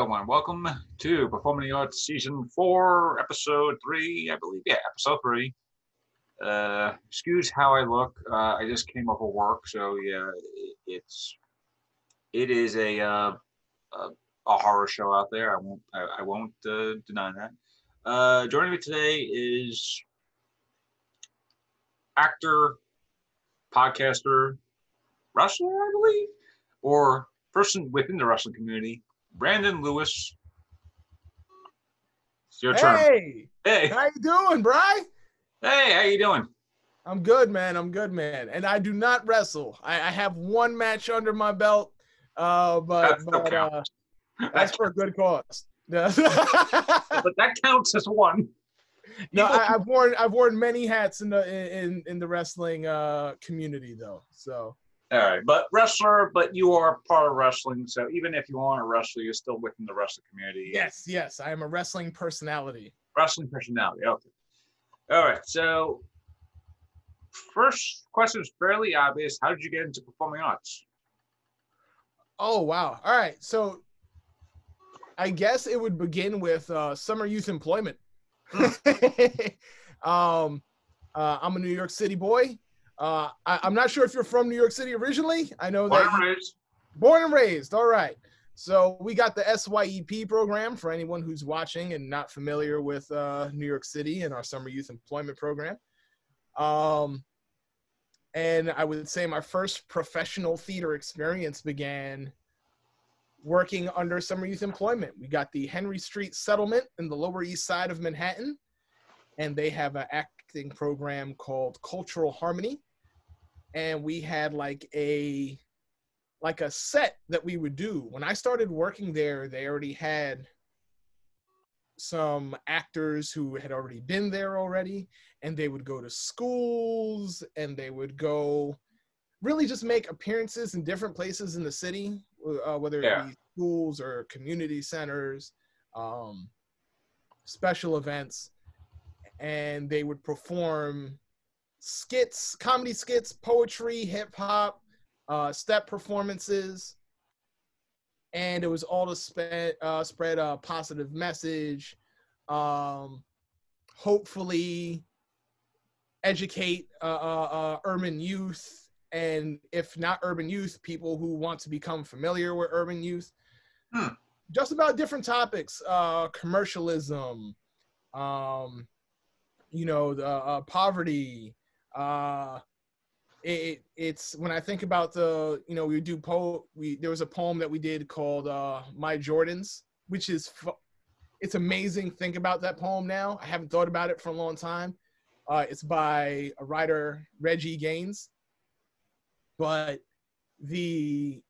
everyone. Welcome to Performing the Arts Season 4, Episode 3, I believe. Yeah, Episode 3. Excuse how I look. I just came off of work, so yeah, it is a horror show out there. I won't deny that. Joining me today is actor, podcaster, wrestler, I believe, or person within the wrestling community, Brandon Lewis. It's your turn. Hey, how you doing, Bry? Hey, how you doing? I'm good, man. And I do not wrestle. I have one match under my belt, but that's for a good cause. But that counts as one. No, I've worn many hats in the wrestling community though. So. All right, but wrestler, but you are part of wrestling. So even if you aren't a wrestler, you're still within the wrestling community. Yes, I am a wrestling personality. Wrestling personality. Okay. All right. So first question is fairly obvious. How did you get into performing arts? Oh wow! All right, so I guess it would begin with summer youth employment. I'm a New York City boy. I'm not sure if you're from New York City originally. I know Born that and raised. Born and raised. All right. So we got the SYEP program for anyone who's watching and not familiar with New York City and our summer youth employment program. And I would say my first professional theater experience began working under summer youth employment. We got the Henry Street Settlement in the Lower East Side of Manhattan, and they have an acting program called Cultural Harmony. And we had like a set that we would do. When I started working there, they already had some actors who had already been there already, and they would go to schools and they would go really just make appearances in different places in the city, whether it be schools or community centers, special events, and they would perform skits, comedy skits, poetry, hip hop, step performances, and it was all to spread a positive message, hopefully educate urban youth, and if not urban youth, people who want to become familiar with urban youth. Just about different topics, commercialism, poverty. It's when I think about there was a poem that we did called My Jordans, which is it's amazing. Think about that poem now. I haven't thought about it for a long time. It's by a writer, Reggie Gaines, but the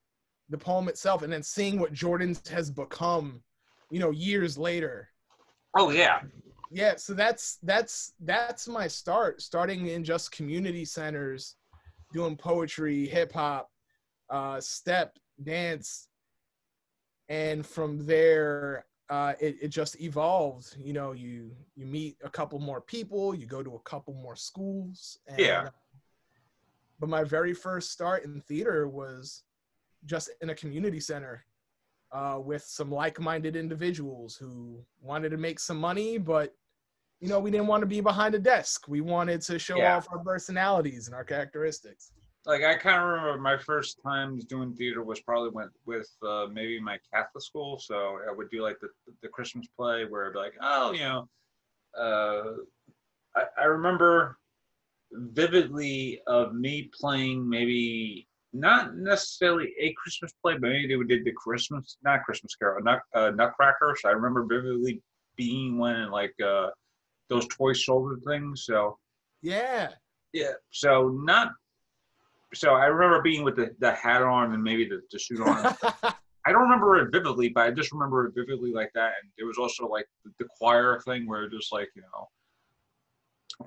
poem itself, and then seeing what Jordans has become, years later. Oh yeah. Yeah, so that's my starting in just community centers, doing poetry, hip hop, step, dance, and from there it just evolved. You meet a couple more people, you go to a couple more schools, and but my very first start in theater was just in a community center with some like-minded individuals who wanted to make some money, but we didn't want to be behind a desk. We wanted to show off our personalities and our characteristics. Like, I kind of remember my first times doing theater was probably with maybe my Catholic school. So I would do like the Christmas play where I'd be like, I remember vividly of me playing maybe not necessarily a Christmas play, but maybe they did the not Christmas Carol, Nutcracker. So I remember vividly being one in like those toy soldier things. So yeah. So I remember being with the hat on and maybe the suit on. I don't remember it vividly, but I just remember it vividly like that. And there was also like the choir thing where just like,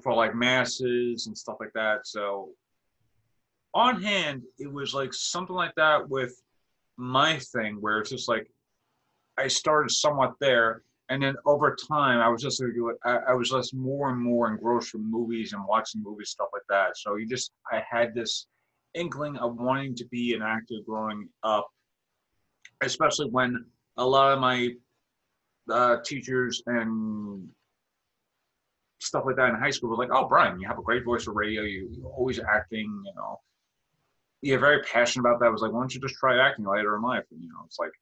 for like masses and stuff like that. So on hand, it was like something like that with my thing where it's just like I started somewhat there. And then over time, I was just more and more engrossed with movies and watching movies, stuff like that. So I had this inkling of wanting to be an actor growing up, especially when a lot of my teachers and stuff like that in high school were like, "Oh, Bryan, you have a great voice for radio. You're always acting. You know, you're very passionate about that." I was like, "Why don't you just try acting later in life?" And it's like,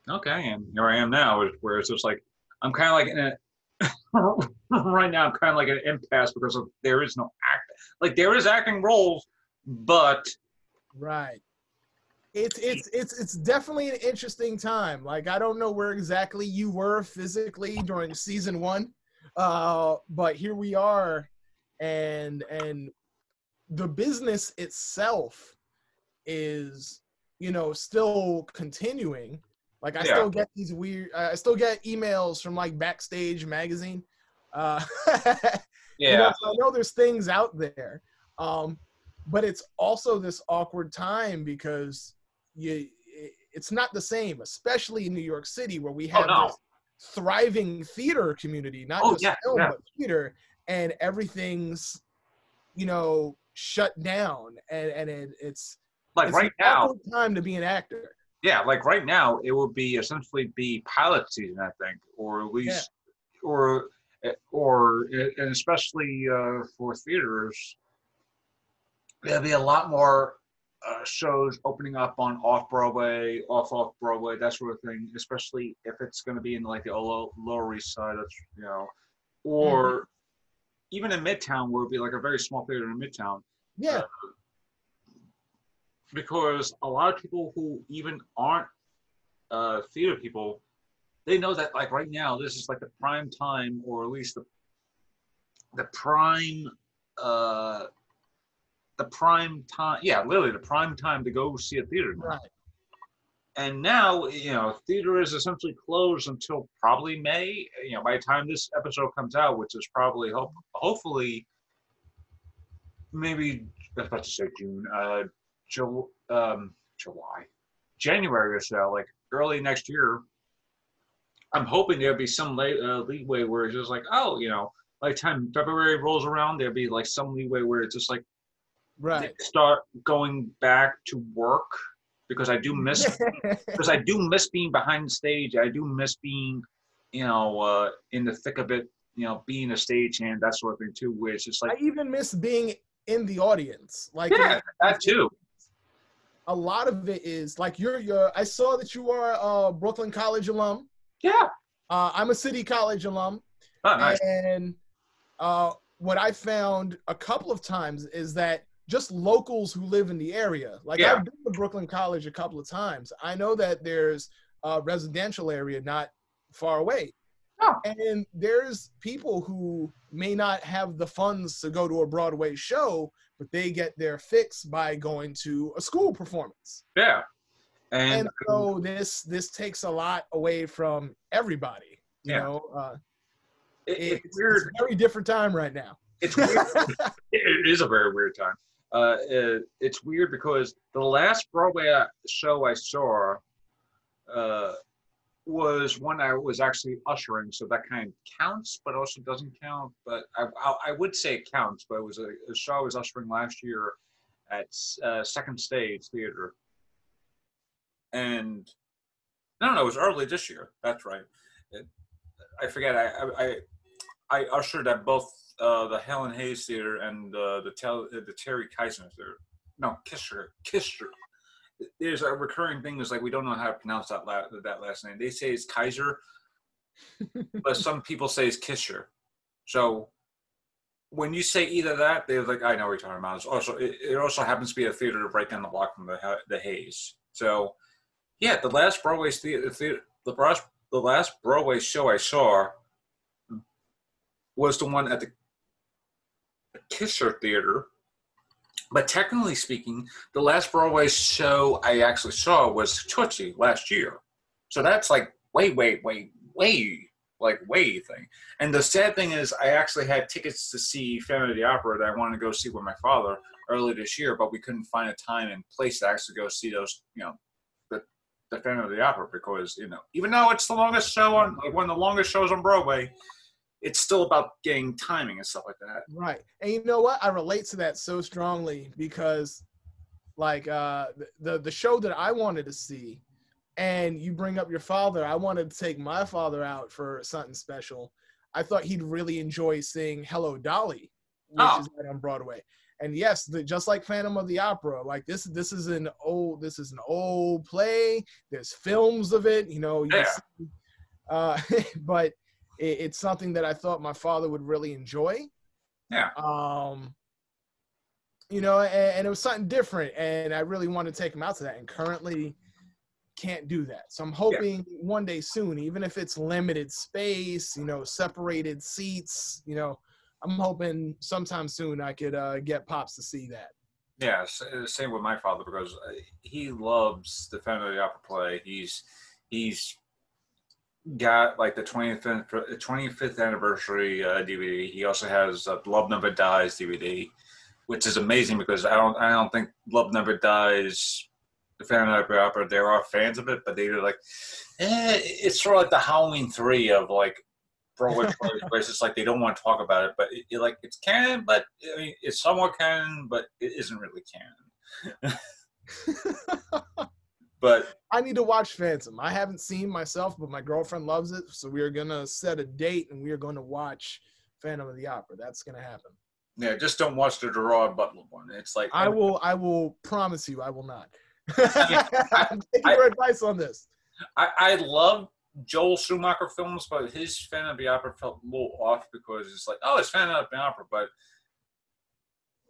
okay, and here I am now, where it's just like I'm kind of like in a right now. I'm kind of like an impasse because there is no act. Like there is acting roles, but right. It's definitely an interesting time. Like I don't know where exactly you were physically during season 1, but here we are, and the business itself is still continuing. Like I still get these weird. I still get emails from like Backstage magazine. Uh, yeah, so I know there's things out there, but it's also this awkward time because it's not the same, especially in New York City where we have this thriving theater community, not just film, but theater, and everything's shut down, and it's like right now time to be an actor. Yeah, like right now it would be essentially be pilot season, I think, or at least or and especially for theaters, there'll be a lot more shows opening up on off Broadway, off Broadway, that sort of thing. Especially if it's going to be in like the Lower East Side, that's or even in Midtown, where it'd be like a very small theater in Midtown. Yeah. Because a lot of people who even aren't theater people, they know that like right now this is like the prime time, or at least the prime time, literally the prime time to go see a theater now. Right. And now theater is essentially closed until probably May. By the time this episode comes out, which is probably hopefully maybe I was about to say June, July, January or so, like early next year. I'm hoping there'll be some leeway where it's just like, by the time February rolls around, there'll be like some leeway where it's just like, start going back to work, because I do miss being behind the stage. I do miss being, in the thick of it, being a stagehand, that sort of thing too. Where it's just like I even miss being in the audience, like that too. A lot of it is like you're. I saw that you are a Brooklyn College alum. Yeah. I'm a City College alum. Oh, nice. And what I found a couple of times is that just locals who live in the area, like I've been to Brooklyn College a couple of times. I know that there's a residential area not far away. Oh. And there's people who may not have the funds to go to a Broadway show, but they get their fix by going to a school performance. Yeah. And so this takes a lot away from everybody. You know, it's weird. It's a very different time right now. It's weird. It is a very weird time. It's weird because the last Broadway show I saw was one I was actually ushering, so that kind of counts, but also doesn't count. But I would say it counts. But it was a show I was ushering last year at Second Stage Theater, and no, it was early this year. That's right. I forget. I ushered at both the Helen Hayes Theater and the Terry Kaiser Theater. No, Kisher. There's a recurring thing. Is like we don't know how to pronounce that last name. They say it's Kaiser, but some people say it's Kisher. So when you say either that, they're like, I know what you're talking about. It also happens to be a theater right down the block from the Hayes. So yeah, the last Broadway the last Broadway show I saw was the one at the Kisher Theater. But technically speaking, the last Broadway show I actually saw was Tootsie last year. So that's like way thing. And the sad thing is I actually had tickets to see Phantom of the Opera that I wanted to go see with my father early this year, but we couldn't find a time and place to actually go see those, the Phantom of the Opera, because, even though it's the longest show one of the longest shows on Broadway, it's still about getting timing and stuff like that. Right. And you know what? I relate to that so strongly because like the show that I wanted to see and you bring up your father. I wanted to take my father out for something special. I thought he'd really enjoy seeing Hello Dolly, which is right on Broadway. And yes, just like Phantom of the Opera, like this is an old play. There's films of it, you know. You can see, but it's something that I thought my father would really enjoy. Yeah. You know, and it was something different, and I really want to take him out to that. And currently, can't do that. So I'm hoping one day soon, even if it's limited space, you know, separated seats, you know, I'm hoping sometime soon I could get Pops to see that. Yeah, same with my father, because he loves the Phantom of the Opera play. He's got like the 25th anniversary DVD. He also has Love Never Dies DVD, which is amazing because I don't think Love Never Dies, the Phantom of the Opera, there are fans of it, but they're like, it's sort of like the Halloween 3 of like Broadway plays, where it's just like they don't want to talk about it, but it's canon, but I mean, it's somewhat canon, but it isn't really canon. But I need to watch Phantom. I haven't seen myself, but my girlfriend loves it, so we are gonna set a date and we are going to watch Phantom of the Opera. That's gonna happen. Yeah, just don't watch the Gerard Butler one. It's like I will promise you, I will not. I'm taking your advice on this. I love Joel Schumacher films, but his Phantom of the Opera felt a little off because it's like, oh, it's Phantom of the Opera, but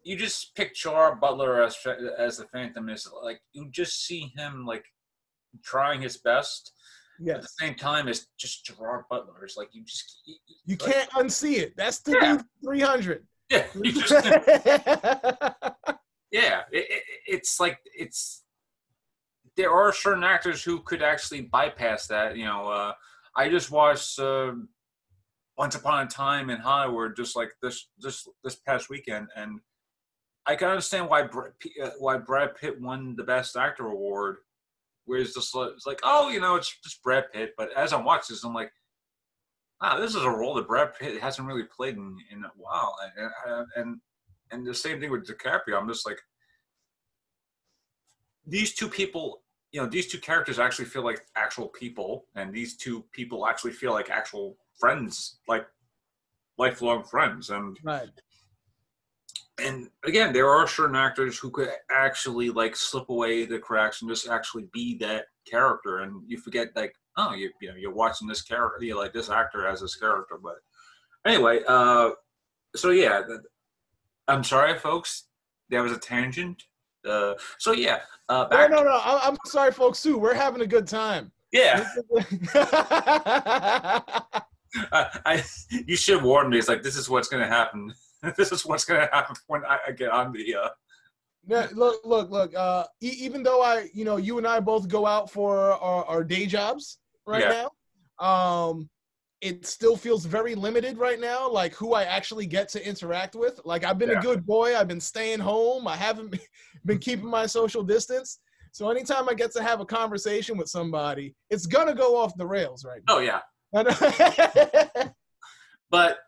you just pick Gerard Butler as the Phantom. Is like you just see him like trying his best. Yes. At the same time, it's just Gerard Butler. It's like you can't unsee it. That's the dude 300. Yeah, you just yeah. It's like there are certain actors who could actually bypass that. You know, I just watched Once Upon a Time in Hollywood just like this past weekend, and I can understand why Brad Pitt won the Best Actor award. Where it's like, oh, you know, it's just Brad Pitt. But as I'm watching this, I'm like, wow, this is a role that Brad Pitt hasn't really played in a while. And the same thing with DiCaprio. I'm just like, these two people, you know, these two characters actually feel like actual people, and these two people actually feel like actual friends, like lifelong friends. And right. And again, there are certain actors who could actually like slip away the cracks and just actually be that character, and you forget like, oh, you know, you're watching this character, you know, like this actor as this character. But anyway, so yeah, I'm sorry, folks, that was a tangent. So yeah, back. No. I'm sorry, folks. Too. We're having a good time. Yeah. You should warn me. It's like, this is what's going to happen. This is what's going to happen when I get on the. Yeah, look. Even though you and I both go out for our day jobs right now, it still feels very limited right now. Like who I actually get to interact with. Like I've been a good boy. I've been staying home. I haven't been keeping my social distance. So anytime I get to have a conversation with somebody, it's gonna go off the rails right now. Oh yeah. But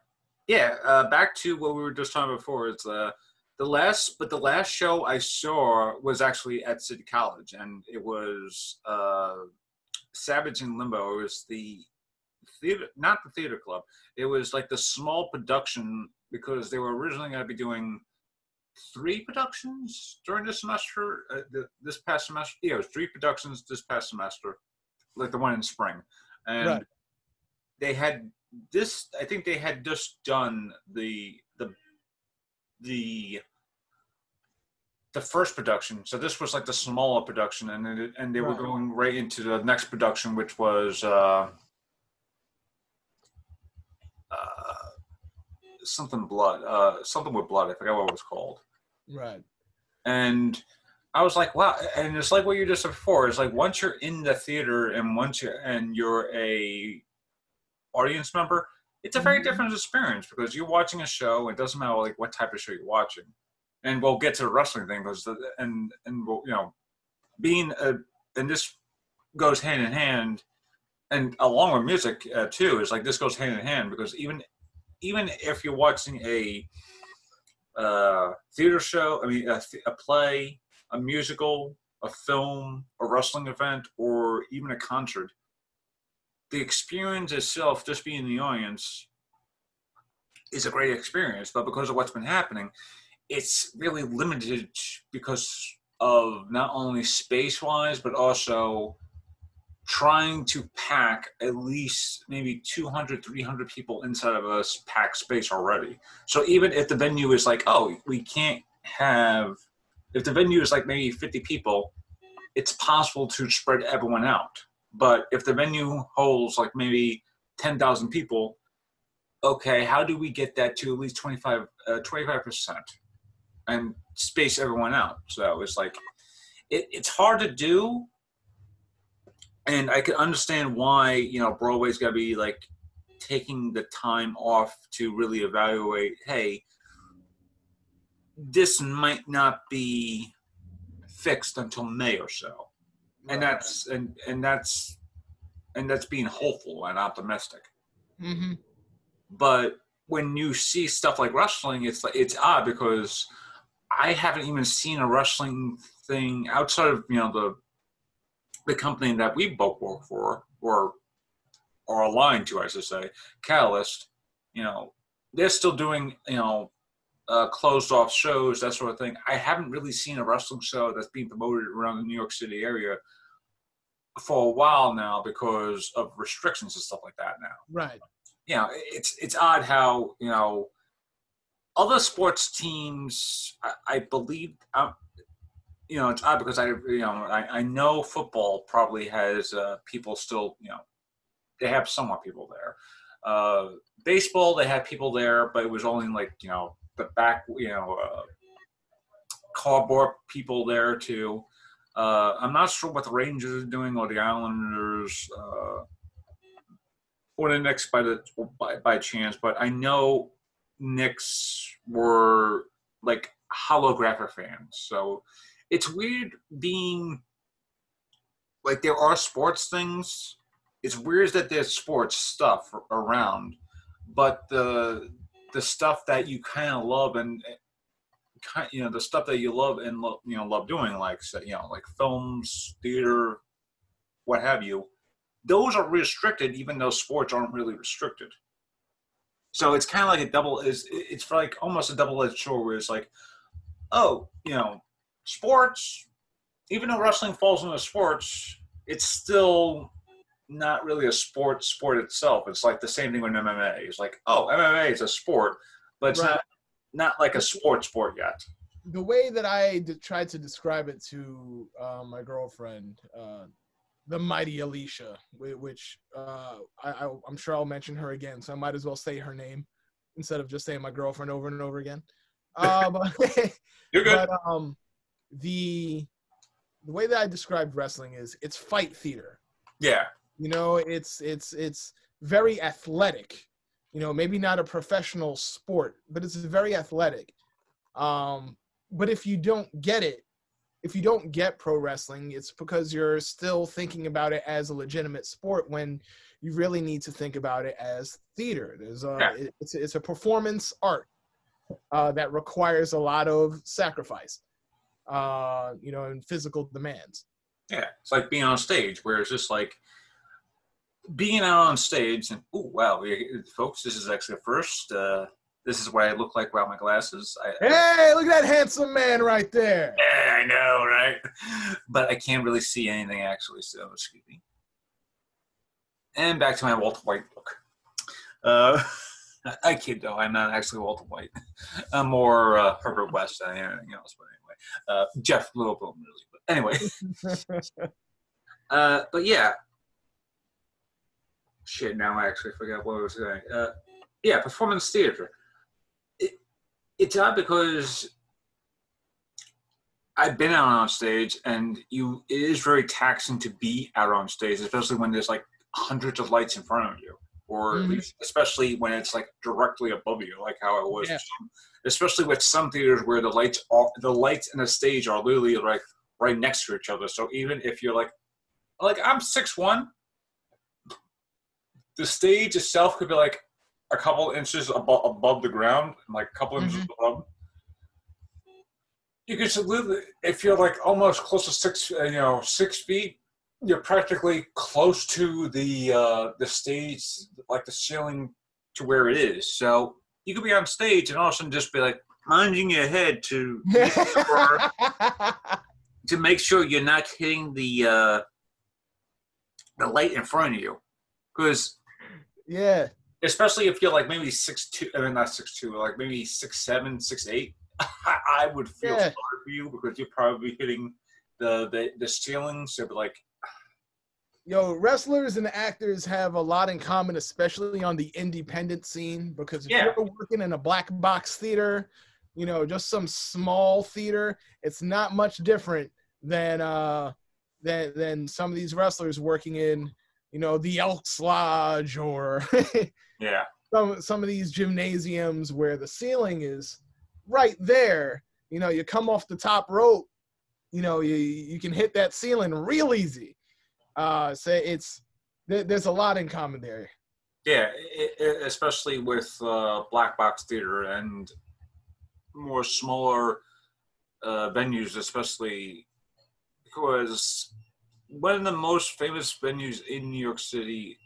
yeah, back to what we were just talking about before. It's the last show I saw was actually at City College, and it was Savage in Limbo. It was the theater, not the theater club. It was like the small production, because they were originally going to be doing 3 productions during this semester. This past semester, yeah, it was 3 productions this past semester, like the one in spring, and they had this. I think they had just done the first production, so this was like the smaller production, and they were going right into the next production, which was something with blood. I forgot what it was called. Right. And I was like, wow. And it's like what you just said before. It's like once you're in the theater and you're a audience member, it's a very different experience, because you're watching a show. It doesn't matter like what type of show you're watching. And we'll get to the wrestling thing, because and we'll, you know, being and this goes hand in hand, and along with music too. Is like this goes hand in hand, because even if you're watching a theater show, I mean a play, a musical, a film, a wrestling event, or even a concert, the experience itself, just being in the audience, is a great experience. But because of what's been happening, it's really limited because of not only space-wise, but also trying to pack at least maybe 200, 300 people inside of a packed space already. So even if the venue is like, oh, we can't have, if the venue is like maybe 50 people, it's possible to spread everyone out. But if the venue holds like maybe 10,000 people, okay, how do we get that to at least 25% and space everyone out? So it's like, it's hard to do. And I can understand why, you know, Broadway's got to be like taking the time off to really evaluate, hey, this might not be fixed until May or so. And that's that's being hopeful and optimistic. Mm-hmm. But when you see stuff like wrestling, it's odd because I haven't even seen a wrestling thing outside of, you know, the company that we both work for or aligned to, I should say, Catalyst. You know, they're still doing, you know, closed off shows, that sort of thing. I haven't really seen a wrestling show that's being promoted around the New York City area for a while now because of restrictions and stuff like that now. Right. You know, it's odd how, you know, other sports teams, I believe, you know, it's odd because I know football probably has people still, you know, they have somewhat people there. Baseball, they had people there, but it was only like, you know, the back, you know, cardboard people there too. I'm not sure what the Rangers are doing or the Islanders or the Knicks by chance, but I know Knicks were like holographic fans. So it's weird being like, there are sports things. It's weird that there's sports stuff around, but the stuff that you kind of love and you know, the stuff that you love and love doing, like, you know, like films, theater, what have you, those are restricted, even though sports aren't really restricted. So it's kind of like it's like almost a double-edged sword where it's like, oh, you know, sports, even though wrestling falls into sports, it's still not really a sport itself. It's like the same thing with MMA. It's like, oh, MMA is a sport, but it's not like a sport yet. The way that I tried to describe it to my girlfriend, the mighty Alicia, which I'm sure I'll mention her again, so I might as well say her name instead of just saying my girlfriend over and over again. But You're good. But the way that I described wrestling is it's fight theater. Yeah. You know, it's very athletic. You know, maybe not a professional sport, but it's very athletic. But if you don't get it, if you don't get pro wrestling, it's because you're still thinking about it as a legitimate sport when you really need to think about it as theater. It's a performance art that requires a lot of sacrifice, you know, and physical demands. Yeah, it's like being on stage, where it's just like being out on stage and, oh, wow, folks, this is actually a first. This is what I look like without my glasses. Hey, look at that handsome man right there. Yeah, I know, right? But I can't really see anything, actually, so excuse me. And back to my Walter White look. I kid, though. I'm not actually Walter White. I'm more Herbert West than anything else, but anyway. Jeff Goldblum, really. But anyway. But yeah. Shit, now I actually forgot what I was saying. Yeah, performance theater. It's odd because I've been out on stage, and it is very taxing to be out on stage, especially when there's like hundreds of lights in front of you, or at least, especially when it's like directly above you, like how it was. Yeah. Especially with some theaters where the lights and the stage are literally like right next to each other. So even if you're like I'm 6'1", the stage itself could be like a couple inches above the ground, like a couple inches above. You could literally, if you're like almost close to 6 feet, you're practically close to the stage, like the ceiling to where it is. So you could be on stage and all of a sudden just be like plunging your head to make sure you're not hitting the light in front of you, because Yeah. especially if you're like maybe 6'2", I mean not 6'2", like maybe 6'7", 6'8", I would feel Yeah. sorry for you because you're probably hitting the ceiling. So like, Yo, wrestlers and actors have a lot in common, especially on the independent scene, because if yeah, you're working in a black box theater, you know, just some small theater, it's not much different than some of these wrestlers working in, you know, the Elks Lodge or yeah, some of these gymnasiums where the ceiling is right there. You know, you come off the top rope, you know, you can hit that ceiling real easy. So there's a lot in common there. yeah. Especially with black box theater and more smaller venues, especially because one of the most famous venues in New York City,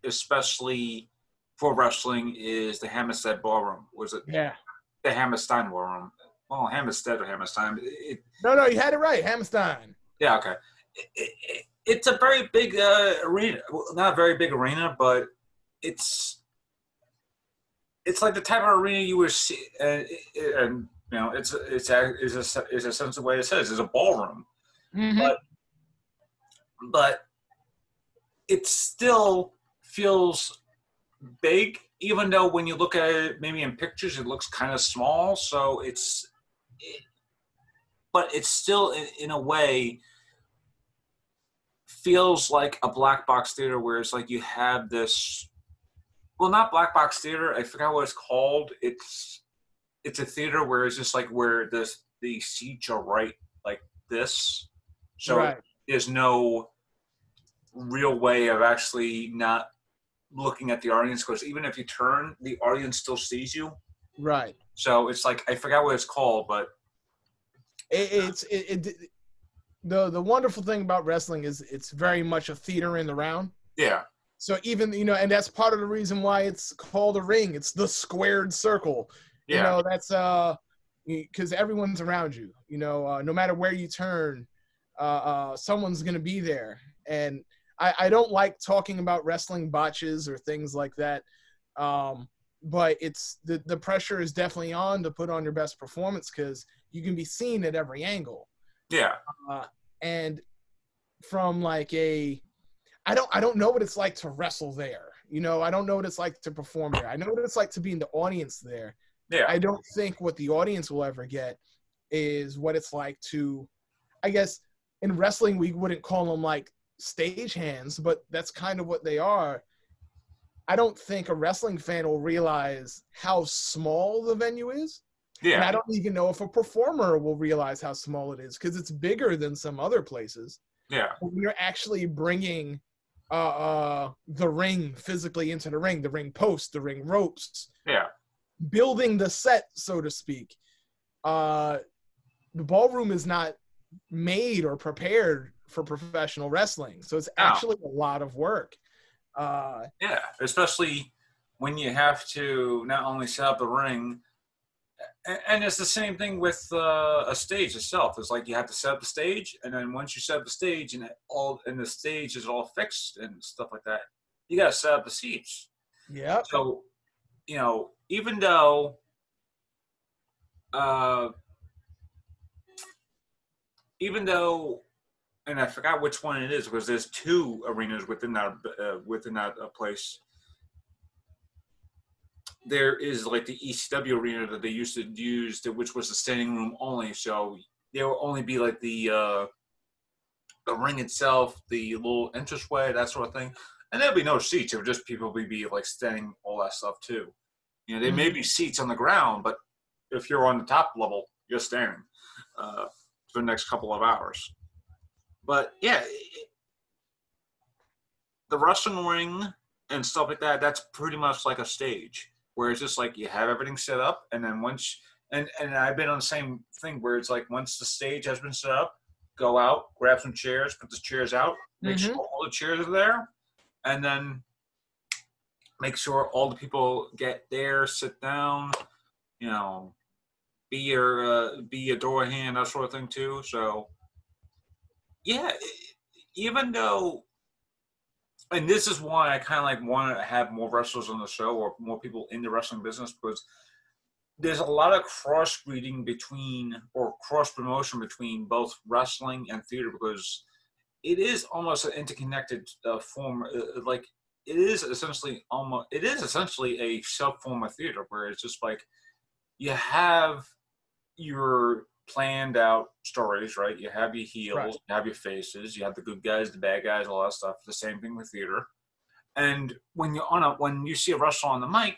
especially for wrestling, is the Hammerstead Ballroom. Was it Yeah. the Hammerstein Ballroom? Well, Hammerstead or Hammerstein. No, you had it right, Hammerstein. Yeah, okay. It's a very big arena. Well, not a very big arena, but it's like the type of arena you would see, and you know, it's a sense of way it says it's a ballroom, Mm-hmm. but it still feels big, even though when you look at it, maybe in pictures, it looks kind of small. So but it's still in a way feels like a black box theater, where it's like you have this. Well, not black box theater. I forgot what it's called. It's a theater where it's just like where the seats are right like this, so Right. there's no real way of actually not looking at the audience, because even if you turn, the audience still sees you. Right. So it's like, I forgot what it's called, but The wonderful thing about wrestling is it's very much a theater in the round. yeah, So even, you know, and that's part of the reason why it's called a ring. It's the squared circle. You yeah, know, that's because everyone's around you. You know, no matter where you turn, someone's gonna be there. And I don't like talking about wrestling botches or things like that. But it's the pressure is definitely on to put on your best performance because you can be seen at every angle. yeah, And from like I don't know what it's like to wrestle there. You know, I don't know what it's like to perform there. I know what it's like to be in the audience there. yeah, I don't think what the audience will ever get is what it's like to, I guess in wrestling, we wouldn't call them like stage hands, but that's kind of what they are. I don't think a wrestling fan will realize how small the venue is. And yeah, I don't even know if a performer will realize how small it is because it's bigger than some other places. yeah, When you're actually bringing the ring physically into the ring post, the ring ropes, yeah. building the set, so to speak. The ballroom is not made or prepared for professional wrestling, so it's No, actually a lot of work. yeah, especially when you have to not only set up the ring, and it's the same thing with a stage itself. It's like you have to set up the stage, and then once you set up the stage and the stage is all fixed and stuff like that, you got to set up the seats. Yep. So, you know, uh, even though, and I forgot which one it is because there's two arenas within that place. There is like the ECW arena that they used to use, which was the standing room only. So there will only be like the ring itself, the little entranceway, that sort of thing, and there'll be no seats. It would just people would be like standing, all that stuff too. You know, there may be seats on the ground, but if you're on the top level, you're standing for the next couple of hours. But yeah, the wrestling ring and stuff like that, that's pretty much like a stage where it's just like you have everything set up, and then once And I've been on the same thing where it's like once the stage has been set up, go out, grab some chairs, put the chairs out, make sure all the chairs are there, and then make sure all the people get there, sit down, you know, be your door hand, that sort of thing too. So yeah, even though, and this is why I kind of like want to have more wrestlers on the show or more people in the wrestling business, because there's a lot of cross breeding between, or cross promotion between both wrestling and theater, because it is almost an interconnected form. Like it is essentially a sub form of theater where it's just like you have your planned out stories, right? You have your heels, right. You have your faces, you have the good guys, the bad guys, all that stuff. The same thing with theater. And when you see a wrestler on the mic,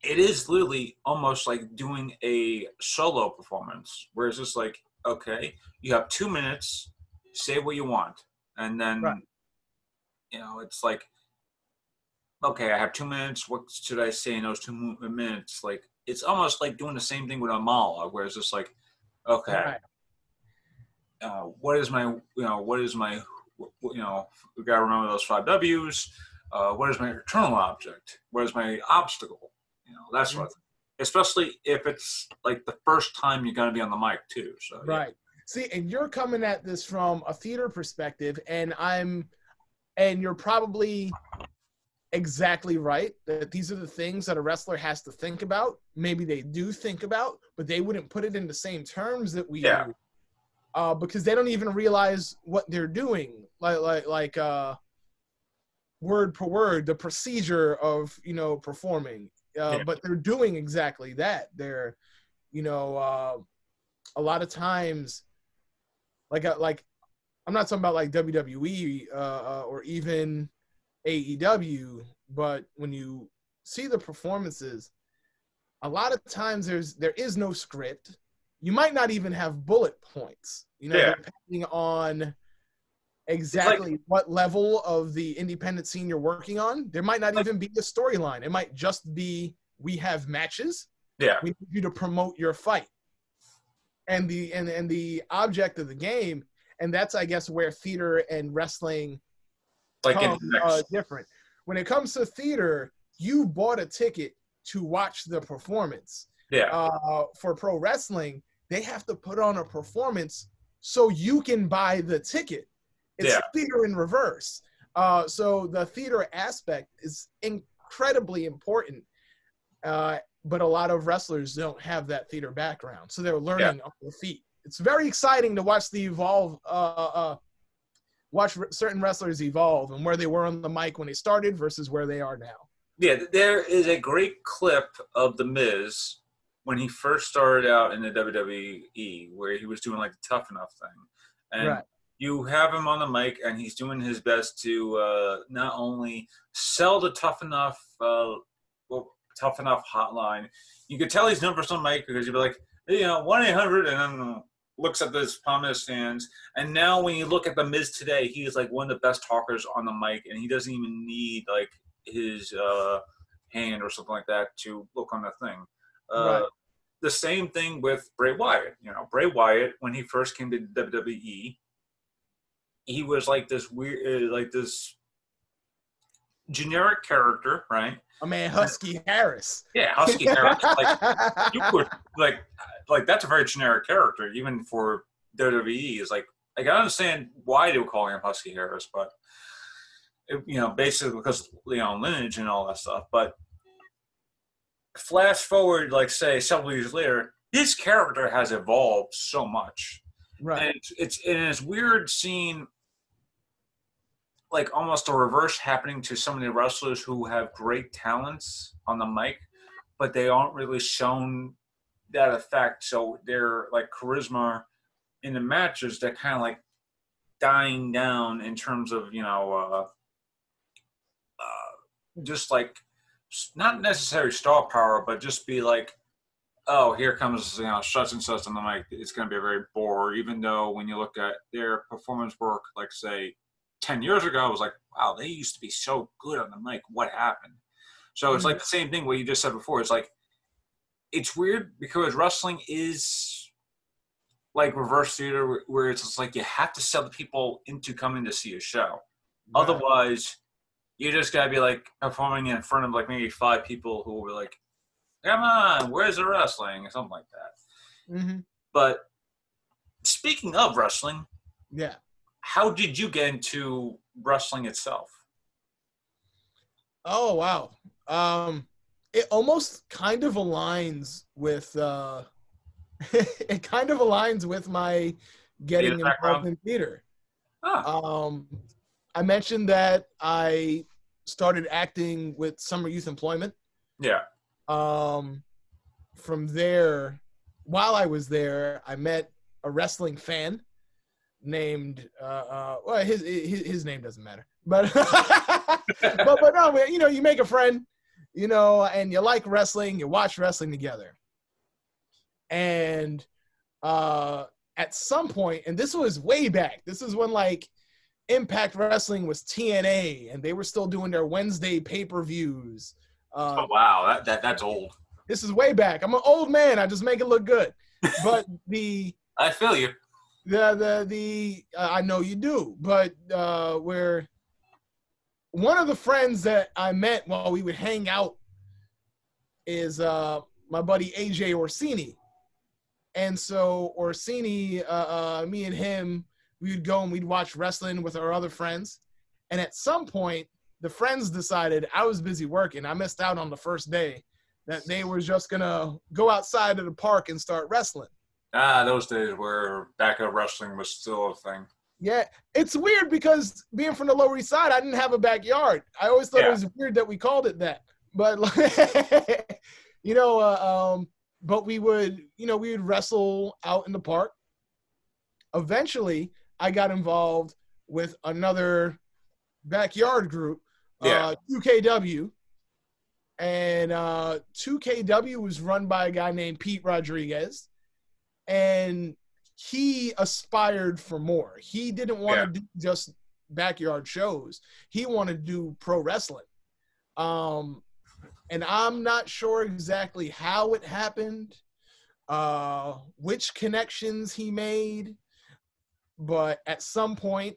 it is literally almost like doing a solo performance, where it's just like, okay, you have 2 minutes, say what you want. And then, right. It's like, okay, I have 2 minutes. What should I say in those 2 minutes? Like, it's almost like doing the same thing with a monologue, where it's just like, okay, right. What is my, we gotta remember those 5 W's. What is my eternal object? What is my obstacle? That sort of thing. Especially if it's like the first time you're going to be on the mic too. So right. Yeah. See, and you're coming at this from a theater perspective, and you're probably exactly right that these are the things that a wrestler has to think about. Maybe they do think about, but they wouldn't put it in the same terms that we do, because they don't even realize what they're doing. Like word per word, the procedure of performing. But they're doing exactly that. They're, a lot of times, like I'm not talking about like WWE or even AEW, but when you see the performances, a lot of times there is no script. You might not even have bullet points, depending on exactly what level of the independent scene you're working on. There might not even be a storyline. It might just be, we have matches. Yeah. We need you to promote your fight. And the object of the game, and that's, I guess, where theater and wrestling come different. When it comes to theater, you bought a ticket to watch the performance. Yeah. For pro wrestling, they have to put on a performance so you can buy the ticket. It's theater in reverse. So the theater aspect is incredibly important, but a lot of wrestlers don't have that theater background, so they're learning on their feet. It's very exciting to watch watch certain wrestlers evolve and where they were on the mic when they started versus where they are now. Yeah, there is a great clip of The Miz when he first started out in the WWE, where he was doing like the Tough Enough thing. And right. You have him on the mic, and he's doing his best to not only sell the Tough Enough hotline. You could tell he's nervous on the mic because you'd be like, 1-800, and then looks at this palm of his hands. And now when you look at The Miz today, he is like one of the best talkers on the mic, and he doesn't even need like his hand or something like that to look on the thing. Right. The same thing with Bray Wyatt. Bray Wyatt, when he first came to WWE, he was like this weird, like this generic character, right? I mean, Husky Harris. Yeah, Husky Harris. Like you would like that's a very generic character, even for WWE. Is like I understand why they were calling him Husky Harris, but basically because lineage and all that stuff. But flash forward, like say several years later, his character has evolved so much, right? And it's weird seeing like almost a reverse happening to some of the wrestlers who have great talents on the mic, but they aren't really shown that effect. So their like charisma in the matches, they're kind of like dying down in terms of, just like not necessarily star power, but just be like, oh, here comes, such and such on the mic. It's going to be very boring, even though when you look at their performance work, like say, 10 years ago, I was like, wow, they used to be so good on the mic. What happened? So it's like the same thing what you just said before. It's like it's weird because wrestling is like reverse theater, where it's just like you have to sell the people into coming to see a show. Right. Otherwise, you just gotta be like performing in front of like maybe 5 people who will be like, "Come on, where's the wrestling?" or something like that. Mm-hmm. But speaking of wrestling, Yeah. how did you get into wrestling itself? Oh wow. It almost kind of aligns with it kind of aligns with my Theater getting involved background? in theater. Ah, I mentioned that I started acting with summer youth employment. yeah. From there, while I was there, I met a wrestling fan named well, his name doesn't matter, but but no, man, you know, you make a friend, you know, and you like wrestling, you watch wrestling together, and at some point, and this was way back, this is when like Impact Wrestling was TNA, and they were still doing their Wednesday pay-per-views. Oh wow, that's old. This is way back. I'm an old man. I just make it look good. But the I feel you. I know you do. But where one of the friends that I met while we would hang out is my buddy AJ Orsini. And so Orsini, me and him, we would go and we'd watch wrestling with our other friends. And at some point, the friends decided I was busy working. I missed out on the first day, that they were just going to go outside of the park and start wrestling. Ah, those days where backup wrestling was still a thing. Yeah, it's weird because being from the Lower East Side, I didn't have a backyard. I always thought it was weird that we called it that. But, you know, but we would wrestle out in the park. Eventually, I got involved with another backyard group, 2KW. And 2KW was run by a guy named Pete Rodriguez. And he aspired for more. He didn't want to do just backyard shows. He wanted to do pro wrestling. And I'm not sure exactly how it happened, which connections he made. But at some point,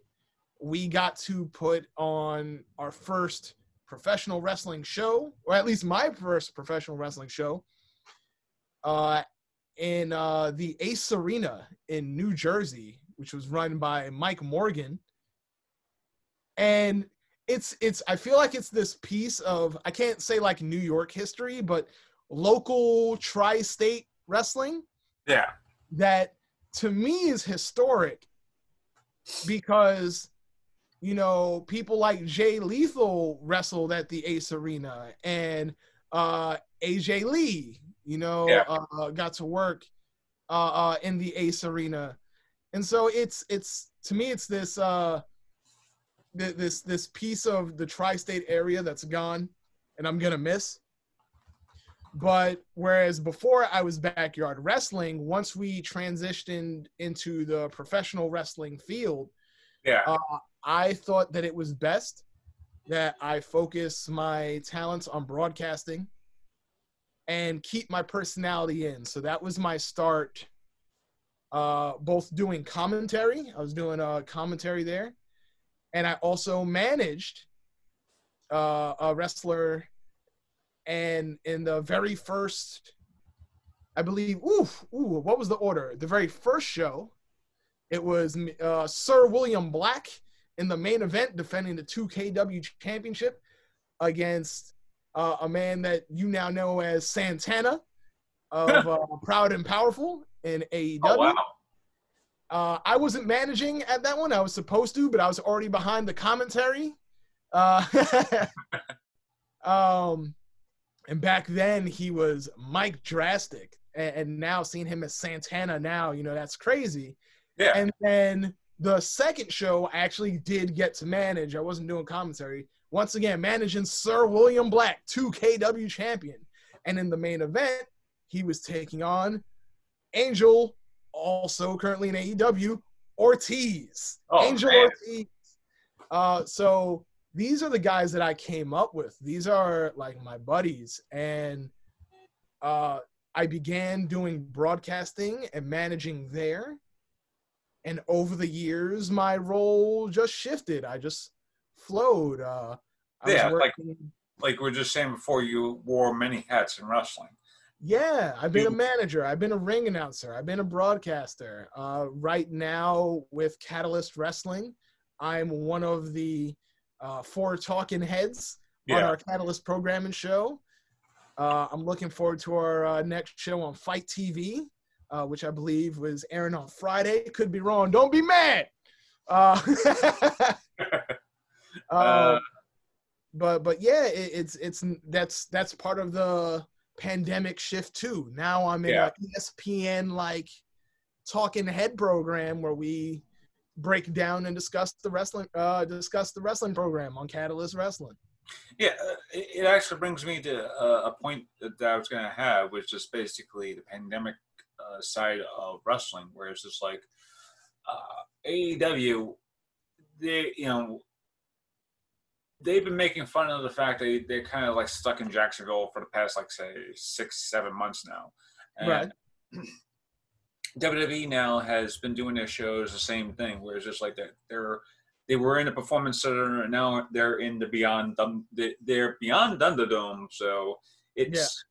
we got to put on our first professional wrestling show, or at least my first professional wrestling show, in the Ace Arena in New Jersey, which was run by Mike Morgan. And it's I feel like it's this piece of, I can't say like New York history, but local tri-state wrestling. Yeah. That to me is historic because, you know, people like Jay Lethal wrestled at the Ace Arena, and AJ Lee, you know, got to work in the Ace Arena. And so it's to me, it's this this piece of the tri-state area that's gone and I'm gonna miss. But whereas before I was backyard wrestling, once we transitioned into the professional wrestling field, I thought that it was best that I focus my talents on broadcasting and keep my personality in. So that was my start, both doing commentary. I was doing commentary there. And I also managed a wrestler. And in the very first, I believe, what was the order? The very first show, it was Sir William Black in the main event defending the 2KW championship against a man that you now know as Santana of Proud and Powerful in AEW. Oh, wow. I wasn't managing at that one. I was supposed to, but I was already behind the commentary. And back then he was Mike Drastic, and now seeing him as Santana now, you know, that's crazy. Yeah. And then the second show I actually did get to manage. I wasn't doing commentary. Once again, managing Sir William Black, 2KW champion. And in the main event, he was taking on Angel, also currently in AEW, Ortiz. Oh, Angel man. Ortiz. So these are the guys that I came up with. These are like my buddies. And I began doing broadcasting and managing there. And over the years, my role just shifted. I just flowed. I was Yeah, working. like we were just saying before, you wore many hats in wrestling. Yeah, I've been a manager. I've been a ring announcer. I've been a broadcaster. Right now with Catalyst Wrestling, I'm one of the 4 talking heads on our Catalyst programming show. I'm looking forward to our next show on Fight TV, which I believe was airing on Friday. Could be wrong. Don't be mad. But yeah, that's part of the pandemic shift too. Now I'm in a ESPN like talking head program where we break down and discuss the wrestling program on Catalyst Wrestling. Yeah, it actually brings me to a point that I was going to have, which is basically the pandemic side of wrestling, where it's just like AEW, they've been making fun of the fact that they're kind of like stuck in Jacksonville for the past, like, say, 6-7 months now. And right. WWE now has been doing their shows the same thing, where it's just like they were in the Performance Center, and now they're in the they're beyond Thunderdome. So it's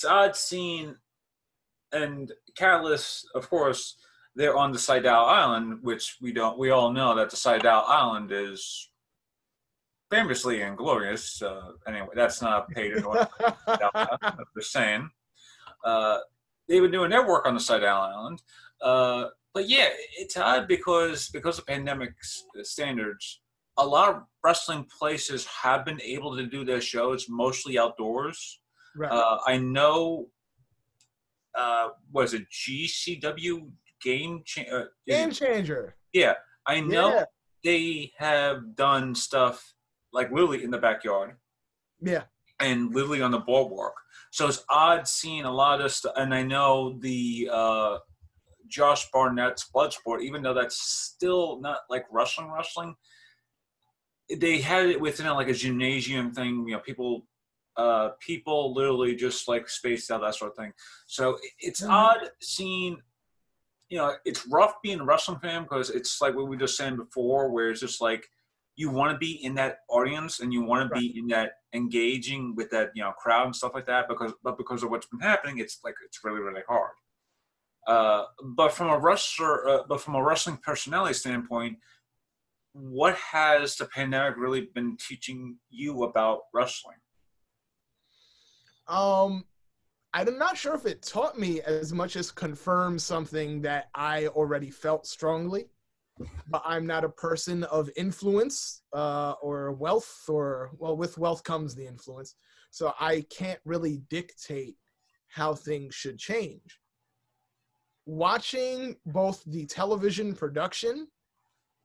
odd seeing, and Catalyst, of course, they're on the Seidel Island, which we all know that the Seidel Island is famously inglorious. Anyway, that's not a paid endorsement. I'm just saying. They've been doing their work on the Seidel Island. But yeah, it's odd because of pandemic standards, a lot of wrestling places have been able to do their shows mostly outdoors. Right. I know, was it GCW Game Changer? Yeah, I know they have done stuff like literally in the backyard. Yeah. And literally on the boardwalk. So it's odd seeing a lot of stuff. And I know the Josh Barnett's Bloodsport, even though that's still not like wrestling, they had it within like a gymnasium thing. You know, people literally just like spaced out, that sort of thing. So it's odd seeing, you know, it's rough being a wrestling fan because it's like what we were just saying before, where it's just like you want to be in that audience and you want to be in that engaging with that, you know, crowd and stuff like that. Because of what's been happening, it's really, really hard. But from a wrestling personality standpoint, what has the pandemic really been teaching you about wrestling? I'm not sure if it taught me as much as confirmed something that I already felt strongly. But I'm not a person of influence or wealth, with wealth comes the influence. So I can't really dictate how things should change. Watching both the television production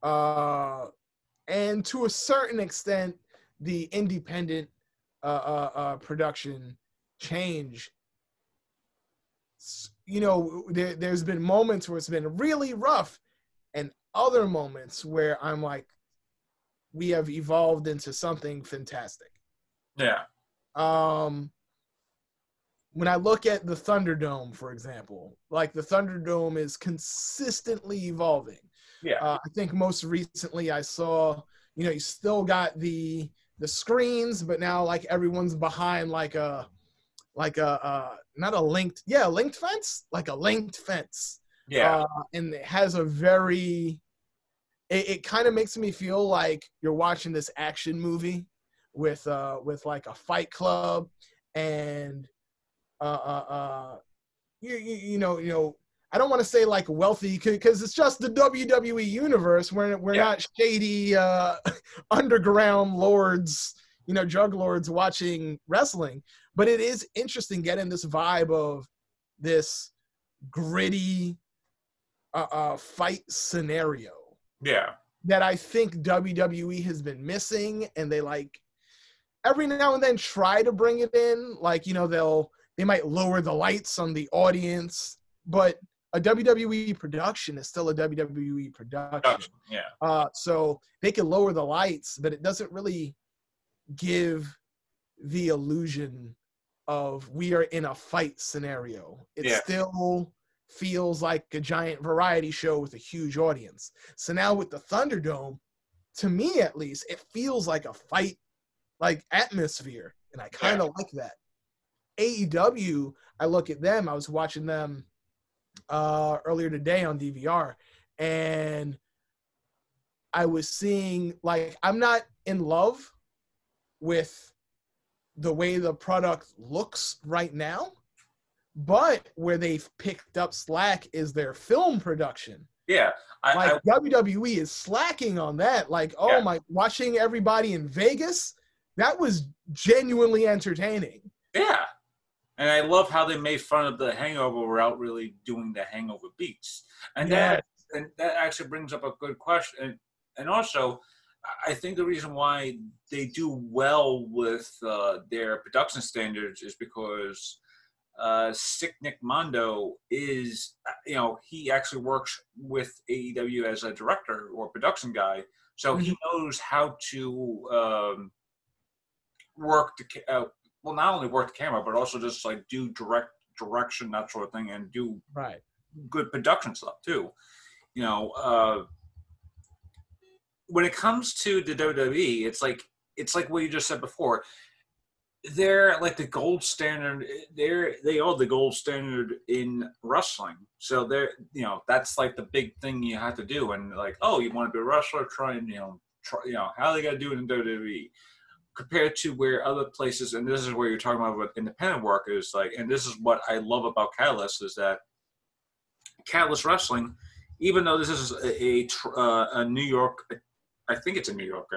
and to a certain extent the independent production change, you know, there's been moments where it's been really rough and other moments where I'm like, we have evolved into something fantastic. Yeah. When I look at the Thunderdome, for example, like the Thunderdome is consistently evolving. Yeah. I think most recently I saw, you know, you still got the screens, but now like everyone's behind like a not a linked fence, like a linked fence. Yeah. And it has a very, it kind of makes me feel like you're watching this action movie with like a Fight Club and you know, I don't want to say like wealthy because it's just the WWE universe. We're not shady underground lords, you know, drug lords watching wrestling. But it is interesting getting this vibe of this gritty fight scenario. Yeah. That I think WWE has been missing, and they like every now and then try to bring it in. Like, you know, they might lower the lights on the audience, but a WWE production is still a WWE production. Yeah. So they can lower the lights, but it doesn't really give the illusion of we are in a fight scenario. It Yeah. still feels like a giant variety show with a huge audience. So now with the Thunderdome, to me at least, it feels like a fight, like atmosphere, and I kind of like that. AEW, I look at them. I was watching them earlier today on DVR, and I was seeing, like, I'm not in love with the way the product looks right now, but where they've picked up slack is their film production. Yeah. WWE is slacking on that. Like, oh my, watching everybody in Vegas, that was genuinely entertaining. Yeah. And I love how they made fun of the Hangover without really doing the Hangover beats. And that actually brings up a good question. And also, I think the reason why they do well with their production standards is because Sick Nick Mondo is, he actually works with AEW as a director or production guy. So he knows how to work well, not only work the camera, but also just like do direction, that sort of thing, and do good production stuff too. When it comes to the WWE, it's like what you just said before. They're like the gold standard. They are the gold standard in wrestling. So that's like the big thing you have to do. And like, oh, you want to be a wrestler? Try and how they got to do it in WWE. Compared to where other places, and this is where you're talking about what independent work is like, and this is what I love about Catalyst, is that Catalyst Wrestling, even though this is a New York, I think it's a New York,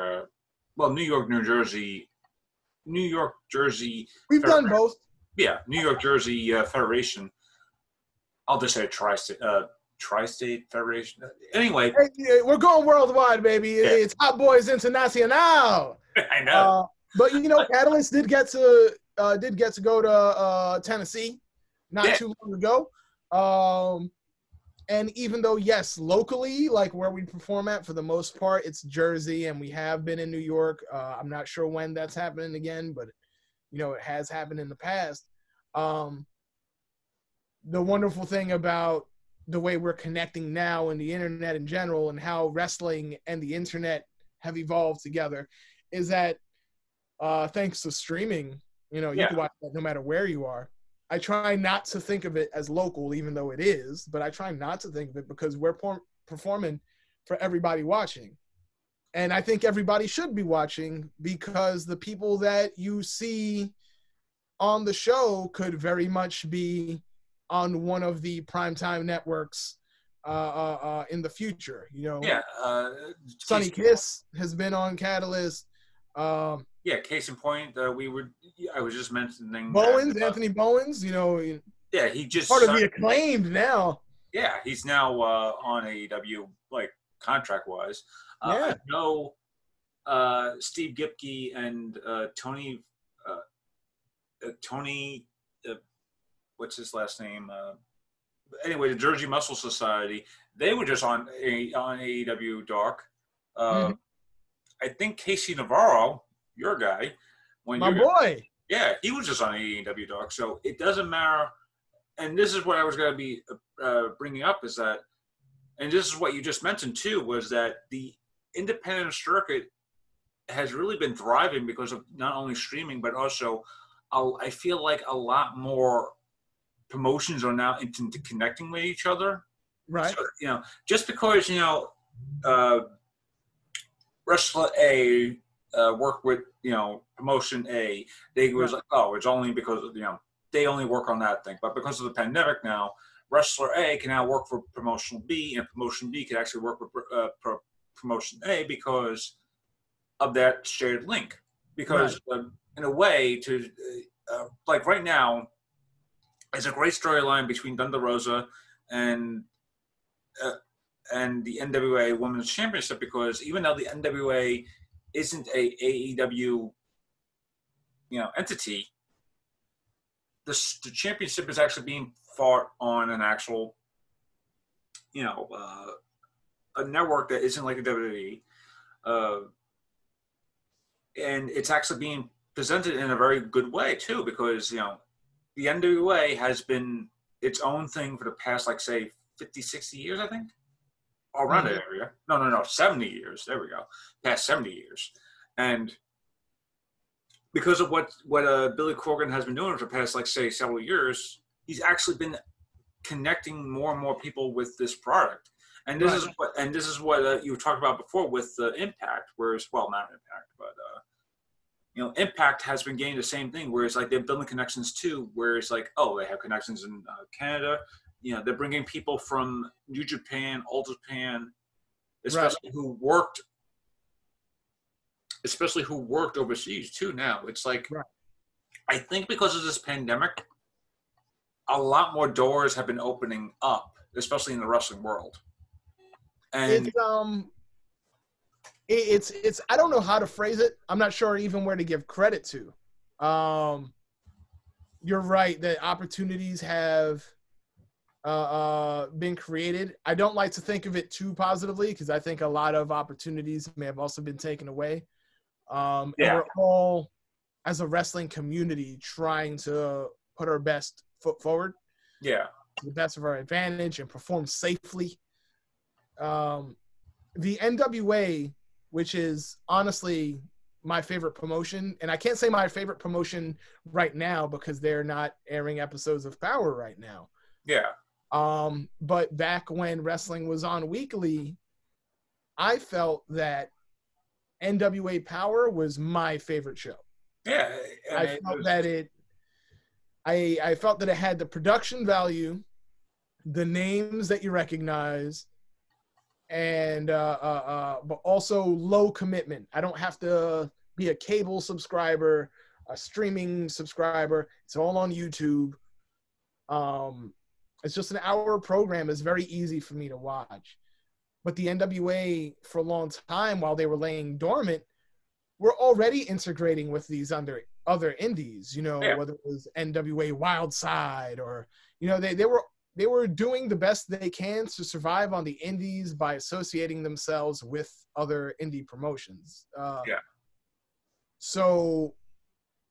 New York, Jersey. We've done both. Yeah, New York, Jersey Federation. I'll just say Tri-State Federation. Anyway. Hey, we're going worldwide, baby. Yeah. It's Hot Boys International. I know. But Catalyst did get to go to Tennessee not too long ago. And even though, yes, locally, like where we perform at, for the most part, it's Jersey, and we have been in New York. I'm not sure when that's happening again, but it has happened in the past. The wonderful thing about the way we're connecting now and the internet in general, and how wrestling and the internet have evolved together, is that thanks to streaming, you can watch that no matter where you are. I try not to think of it as local, even though it is, but I try not to think of it because we're performing for everybody watching. And I think everybody should be watching, because the people that you see on the show could very much be on one of the primetime networks in the future. Sonny Kiss has been on Catalyst. Case in point, I was just mentioning Bowens, Anthony Bowens. He just part of the Acclaimed now. Yeah, he's now on AEW, like contract wise. I know Steve Gipke and Tony. What's his last name? Anyway, the Jersey Muscle Society. They were just on AEW Dark. I think Casey Navarro, your guy, my boy. Yeah, he was just on AEW Dark. So it doesn't matter. And this is what I was going to be bringing up, is that, and this is what you just mentioned too, was that the independent circuit has really been thriving because of not only streaming, but also I feel like a lot more promotions are now into connecting with each other. Right. So, just because, Wrestler A work with, promotion A, they was like, oh, it's only because of, they only work on that thing. But because of the pandemic now, Wrestler A can now work for Promotion B, and Promotion B can actually work with Promotion A because of that shared link. Because in a way, like right now, it's a great storyline between Thunder Rosa and the NWA Women's Championship, because even though the NWA isn't a AEW, entity, the championship is actually being fought on an actual, a network that isn't like a WWE, and it's actually being presented in a very good way too, because, you know, the NWA has been its own thing for the past, like, say, 50, 60 years, I think, around Mhm. that area. No, 70 years. There we go. Past 70 years. And because of what Billy Corgan has been doing for the past, like, say, several years, he's actually been connecting more and more people with this product. And Right. this is what you talked about before with Impact, whereas, well, not Impact, but you know, Impact has been getting the same thing, where it's like they're building connections too, where it's like, oh, they have connections in Canada. You know, they're bringing people from New Japan, Old Japan, Right. especially who worked overseas too. Now it's like, Right. I think because of this pandemic, a lot more doors have been opening up, especially in the wrestling world. And It's I don't know how to phrase it. I'm not sure even where to give credit to. You're right that opportunities have been created. I don't like to think of it too positively because I think a lot of opportunities may have also been taken away. And we're all, as a wrestling community, trying to put our best foot forward, yeah, to the best of our advantage, and perform safely. The NWA, which is honestly my favorite promotion, and I can't say my favorite promotion right now because they're not airing episodes of Power right now. yeah, But back when wrestling was on weekly, I felt that NWA Power was my favorite show. yeah. I felt that I felt that it had the production value, the names that you recognize, and but also low commitment. I don't have to be a cable subscriber, a streaming subscriber. It's all on YouTube. It's just an hour program. It's very easy for me to watch. But the NWA, for a long time, while they were laying dormant, were already integrating with these other indies. You know, Yeah. whether it was NWA Wild Side or, you know, they were doing the best they can to survive on the indies by associating themselves with other indie promotions. Yeah. So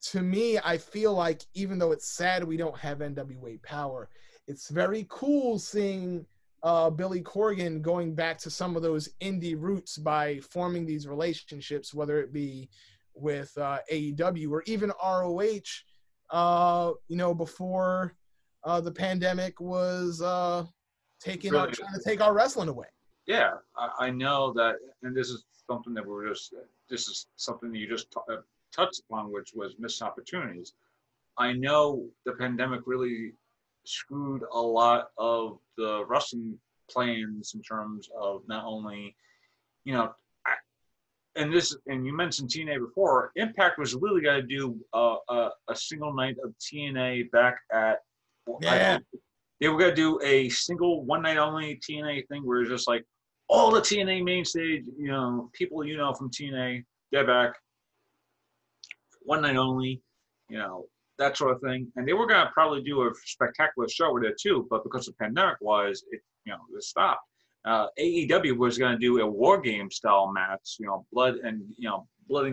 to me, I feel like even though it's sad we don't have NWA Power, it's very cool seeing Billy Corgan going back to some of those indie roots by forming these relationships, whether it be with AEW or even ROH, you know, before the pandemic was trying to take our wrestling away. Yeah, I know that, and this is something that this is something that you just touched upon, which was missed opportunities. I know the pandemic really screwed a lot of the wrestling plans in terms of not only, you know, and you mentioned TNA before. Impact was really going to do a single night of TNA back at, Yeah. they were going to do a single one night only TNA thing where it's just like all the TNA main stage, you know, people you know from TNA, they're back, one night only, you know, that sort of thing. And they were going to probably do a spectacular show with it too, but because the pandemic it stopped. AEW was going to do a war game style match, you know, blood and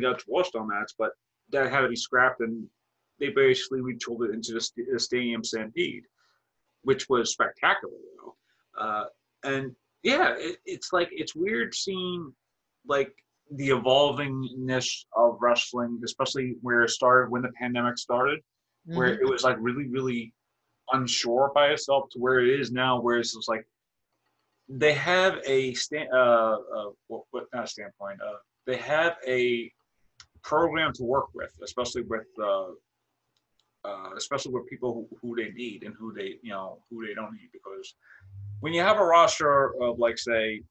guts war style match, but that had to be scrapped, and they basically retooled it into the Stadium Stampede, which was spectacular, though. And yeah, it's like, it's weird seeing like the evolvingness of wrestling, especially where it started when the pandemic started, where Mm-hmm. it was like really, really unsure by itself, to where it is now, where it's just like they have not a standpoint. They have a program to work with, especially with people who they need and who they don't need. Because when you have a roster of, like, say,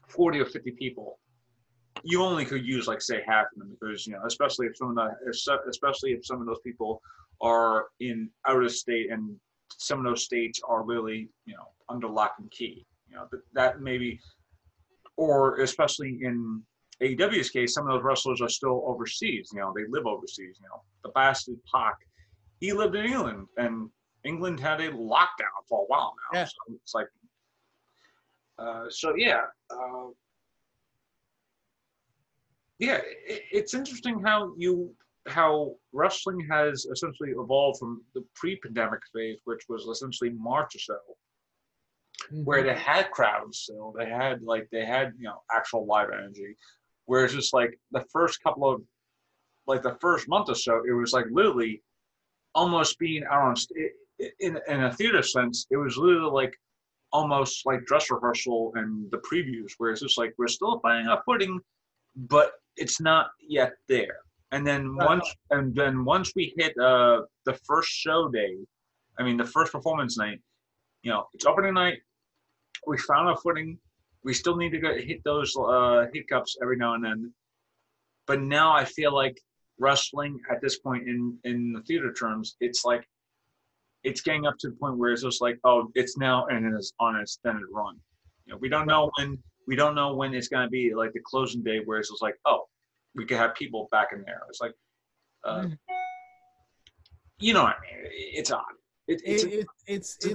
40 or 50 people, you only could use, like, say, half of them, because, you know, especially if some of those people are in out of state, and some of those states are really, you know, under lock and key. You know, that maybe, or especially in AEW's case, some of those wrestlers are still overseas. You know, they live overseas. You know, the bastard Pac, he lived in England, and England had a lockdown for a while now. Yeah. So it's like, so yeah. Yeah, it's interesting how you how wrestling has essentially evolved from the pre-pandemic phase, which was essentially March or so, where Mhm. they had crowds still, they had actual live energy, whereas just like the first couple of like the first month or so, it was like literally almost being I don't know in a theater sense, it was literally like almost like dress rehearsal and the previews, where it's just like we're still finding our footing, but it's not yet there. Right. And then once we hit the first show day, I mean the first performance night, it's opening night. We found our footing. We still need to hit those hiccups every now and then. But now I feel like wrestling at this point in the theater terms, it's like it's getting up to the point where it's just like, oh, it's now and it's on an extended run. We don't Right. know when it's gonna be like the closing day where it's just like, oh, we could have people back in there. It's like, uh, Mhm. what I mean? It's odd. It's an odd It's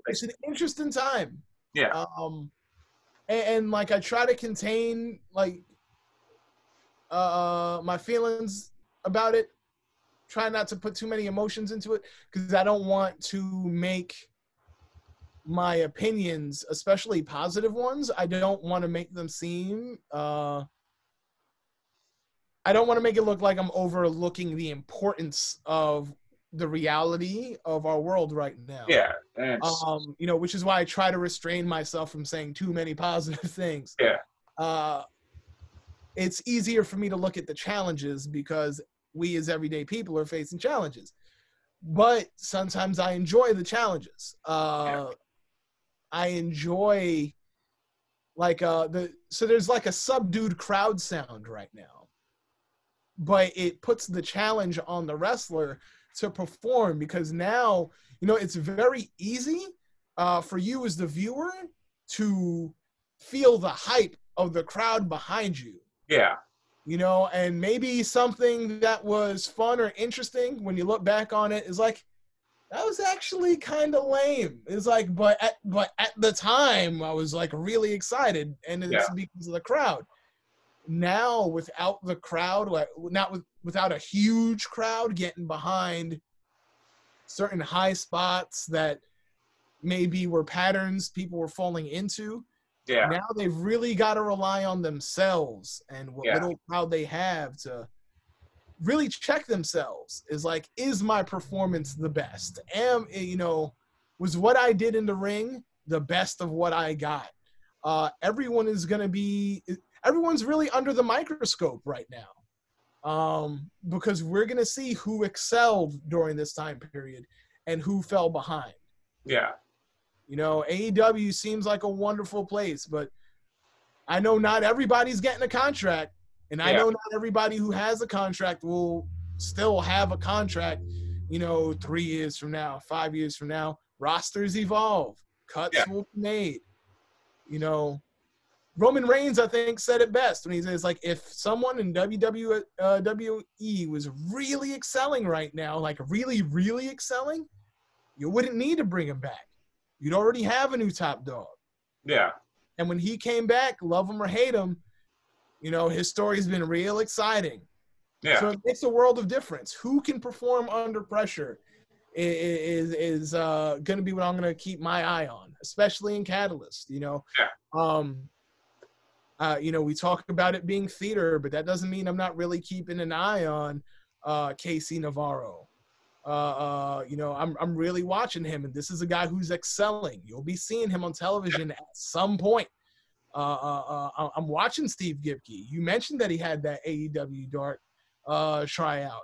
place. an interesting time. Yeah, Um, and like I try to contain like my feelings about it. Try not to put too many emotions into it because I don't want to make my opinions, especially positive ones. I don't want to make them seem. I don't want to make it look like I'm overlooking the importance of the reality of our world right now. yeah, and it's Which is why I try to restrain myself from saying too many positive things. yeah, Uh, it's easier for me to look at the challenges because we as everyday people are facing challenges. But sometimes I enjoy the challenges. yeah, I enjoy so there's like a subdued crowd sound right now, but it puts the challenge on the wrestler to perform because now it's very easy for you as the viewer to feel the hype of the crowd behind you. yeah, And maybe something that was fun or interesting when you look back on it is like, that was actually kind of lame. It's like, but at the time, I was like really excited, and yeah, it's because of the crowd. Now, without the crowd, like without a huge crowd getting behind certain high spots that maybe were patterns people were falling into, yeah, now they've really got to rely on themselves and what yeah, little crowd they have to really check themselves. Is like, is my performance the best? Was what I did in the ring the best of what I got? Everyone's really under the microscope right now, because we're going to see who excelled during this time period and who fell behind. yeah, AEW seems like a wonderful place, but I know not everybody's getting a contract, and I yeah, know not everybody who has a contract will still have a contract, 3 years from now, 5 years from now. Rosters evolve, yeah, cuts will be made. Roman Reigns, I think, said it best when he says, like, if someone in WWE was really excelling right now, like really, really excelling, you wouldn't need to bring him back. You'd already have a new top dog. yeah, And when he came back, love him or hate him, his story's been real exciting. yeah, So it makes a world of difference. Who can perform under pressure is going to be what I'm going to keep my eye on, especially in Catalyst. We talk about it being theater, but that doesn't mean I'm not really keeping an eye on Casey Navarro. I'm really watching him, and this is a guy who's excelling. You'll be seeing him on television at some point. I'm watching Steve Gipke. You mentioned that he had that AEW Dark tryout.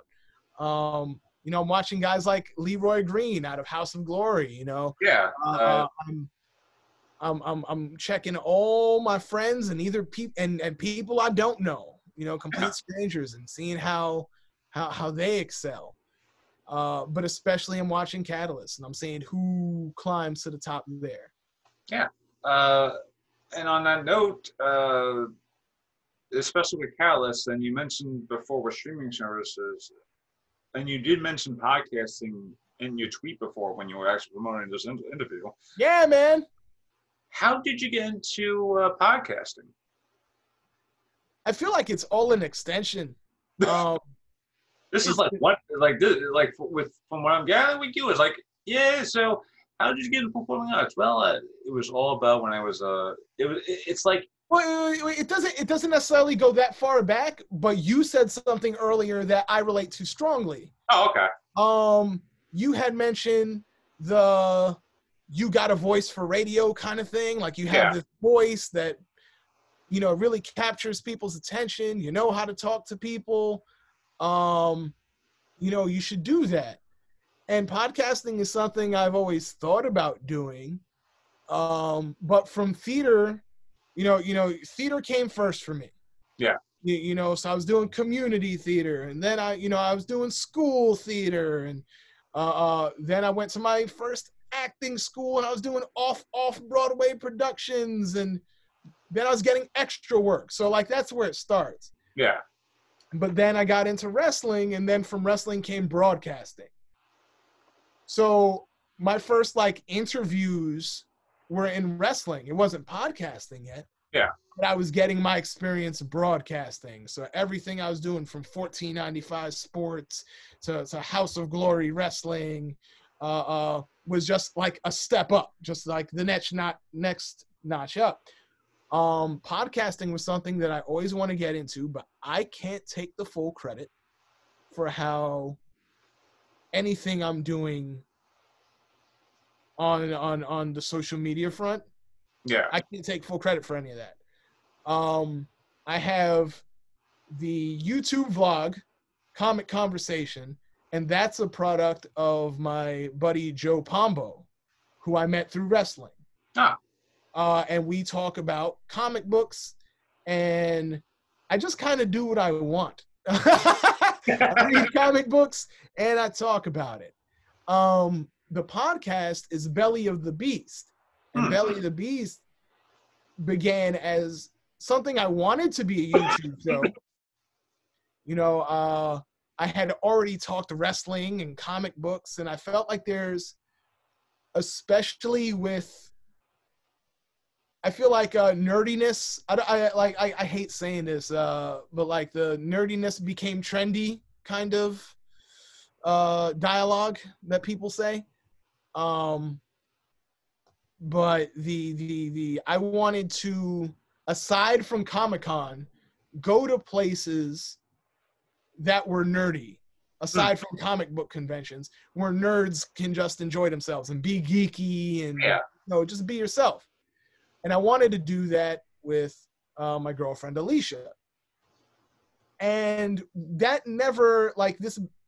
I'm watching guys like Leroy Green out of House of Glory. yeah. I'm checking all my friends and either people and people I don't know. Complete strangers, and seeing how they excel. But especially I'm watching Catalyst, and I'm seeing who climbs to the top there. Yeah. And on that note, especially with Catalyst, and you mentioned before with streaming services, and you did mention podcasting in your tweet before when you were actually promoting this interview. Yeah, man. How did you get into podcasting? I feel like it's all an extension. This is like what, like this, like with from what I'm gathering with you is like, yeah. So how did you get into performing arts? Well, it was all about when I was it's like. Well, it doesn't necessarily go that far back, but you said something earlier that I relate to strongly. Oh, okay. You had mentioned you got a voice for radio kind of thing. Like you have this voice that, really captures people's attention. You know how to talk to people. You should do that. And podcasting is something I've always thought about doing. But from theater, theater came first for me. Yeah. So I was doing community theater, and then I was doing school theater, and then I went to my first acting school, and I was doing off Broadway productions, and then I was getting extra work. So like that's where it starts. Yeah. But then I got into wrestling, and then from wrestling came broadcasting. So my first like interviews were in wrestling. It wasn't podcasting yet. Yeah. But I was getting my experience broadcasting. So everything I was doing from 1495 Sports to House of Glory Wrestling was just like a step up, just like the next notch up. Podcasting was something that I always want to get into, but I can't take the full credit for how anything I'm doing on the social media front. Yeah. I can't take full credit for any of that. I have the YouTube vlog, Comic Conversation, and that's a product of my buddy Joe Pombo, who I met through wrestling. And we talk about comic books, and I just kind of do what I want. I read comic books, and I talk about it. The podcast is Belly of the Beast. And Belly of the Beast began as something I wanted to be a YouTube show. I had already talked wrestling and comic books, and I felt like there's, especially with, I feel like nerdiness. I hate saying this, but like the nerdiness became trendy kind of dialogue that people say. But I wanted to, aside from Comic-Con, go to places that were nerdy, aside from comic book conventions, where nerds can just enjoy themselves and be geeky and just be yourself. And I wanted to do that with my girlfriend Alicia. And that never,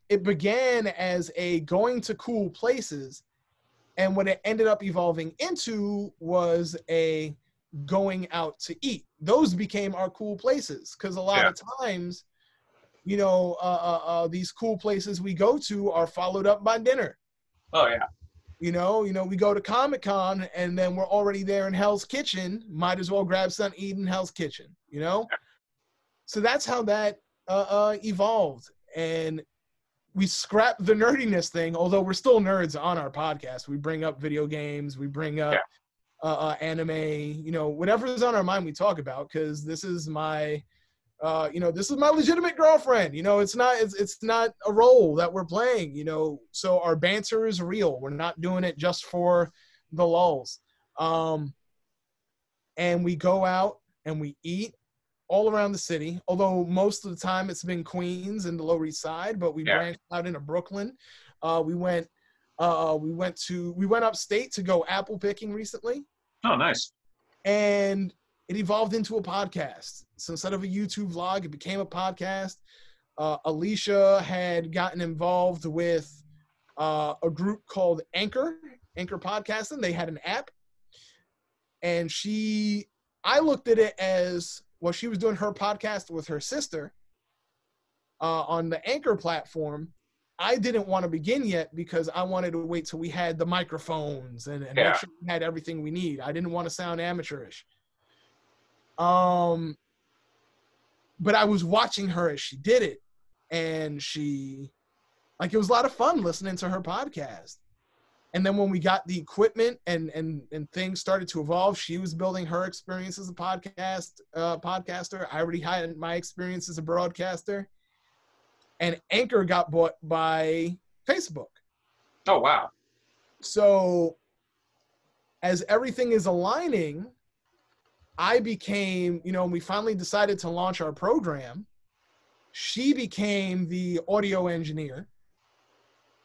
it began as a going to cool places. And what it ended up evolving into was a going out to eat. Those became our cool places, because a lot of times, these cool places we go to are followed up by dinner. Oh, yeah. We go to Comic-Con and then we're already there in Hell's Kitchen. Might as well grab something to eat in Hell's Kitchen, So that's how that evolved. And we scrapped the nerdiness thing, although we're still nerds on our podcast. We bring up video games, we bring up anime, whatever's on our mind we talk about, because this is my legitimate girlfriend. It's not a role that we're playing, so our banter is real. We're not doing it just for the lulz. And we go out and we eat all around the city, although most of the time it's been Queens and the Lower East Side, but we branched out into Brooklyn. We went upstate to go apple picking recently. Oh, nice. And it evolved into a podcast. So instead of a YouTube vlog, it became a podcast. Alicia had gotten involved with a group called Anchor Podcasting. They had an app. And I looked at it as, she was doing her podcast with her sister on the Anchor platform. I didn't want to begin yet because I wanted to wait till we had the microphones and make sure we had everything we need. I didn't want to sound amateurish. But I was watching her as she did it, and it was a lot of fun listening to her podcast. And then when we got the equipment and things started to evolve, she was building her experience as a podcaster. I already had my experience as a broadcaster. and Anchor got bought by Facebook. Oh, wow. So as everything is aligning, I became, we finally decided to launch our program. She became the audio engineer.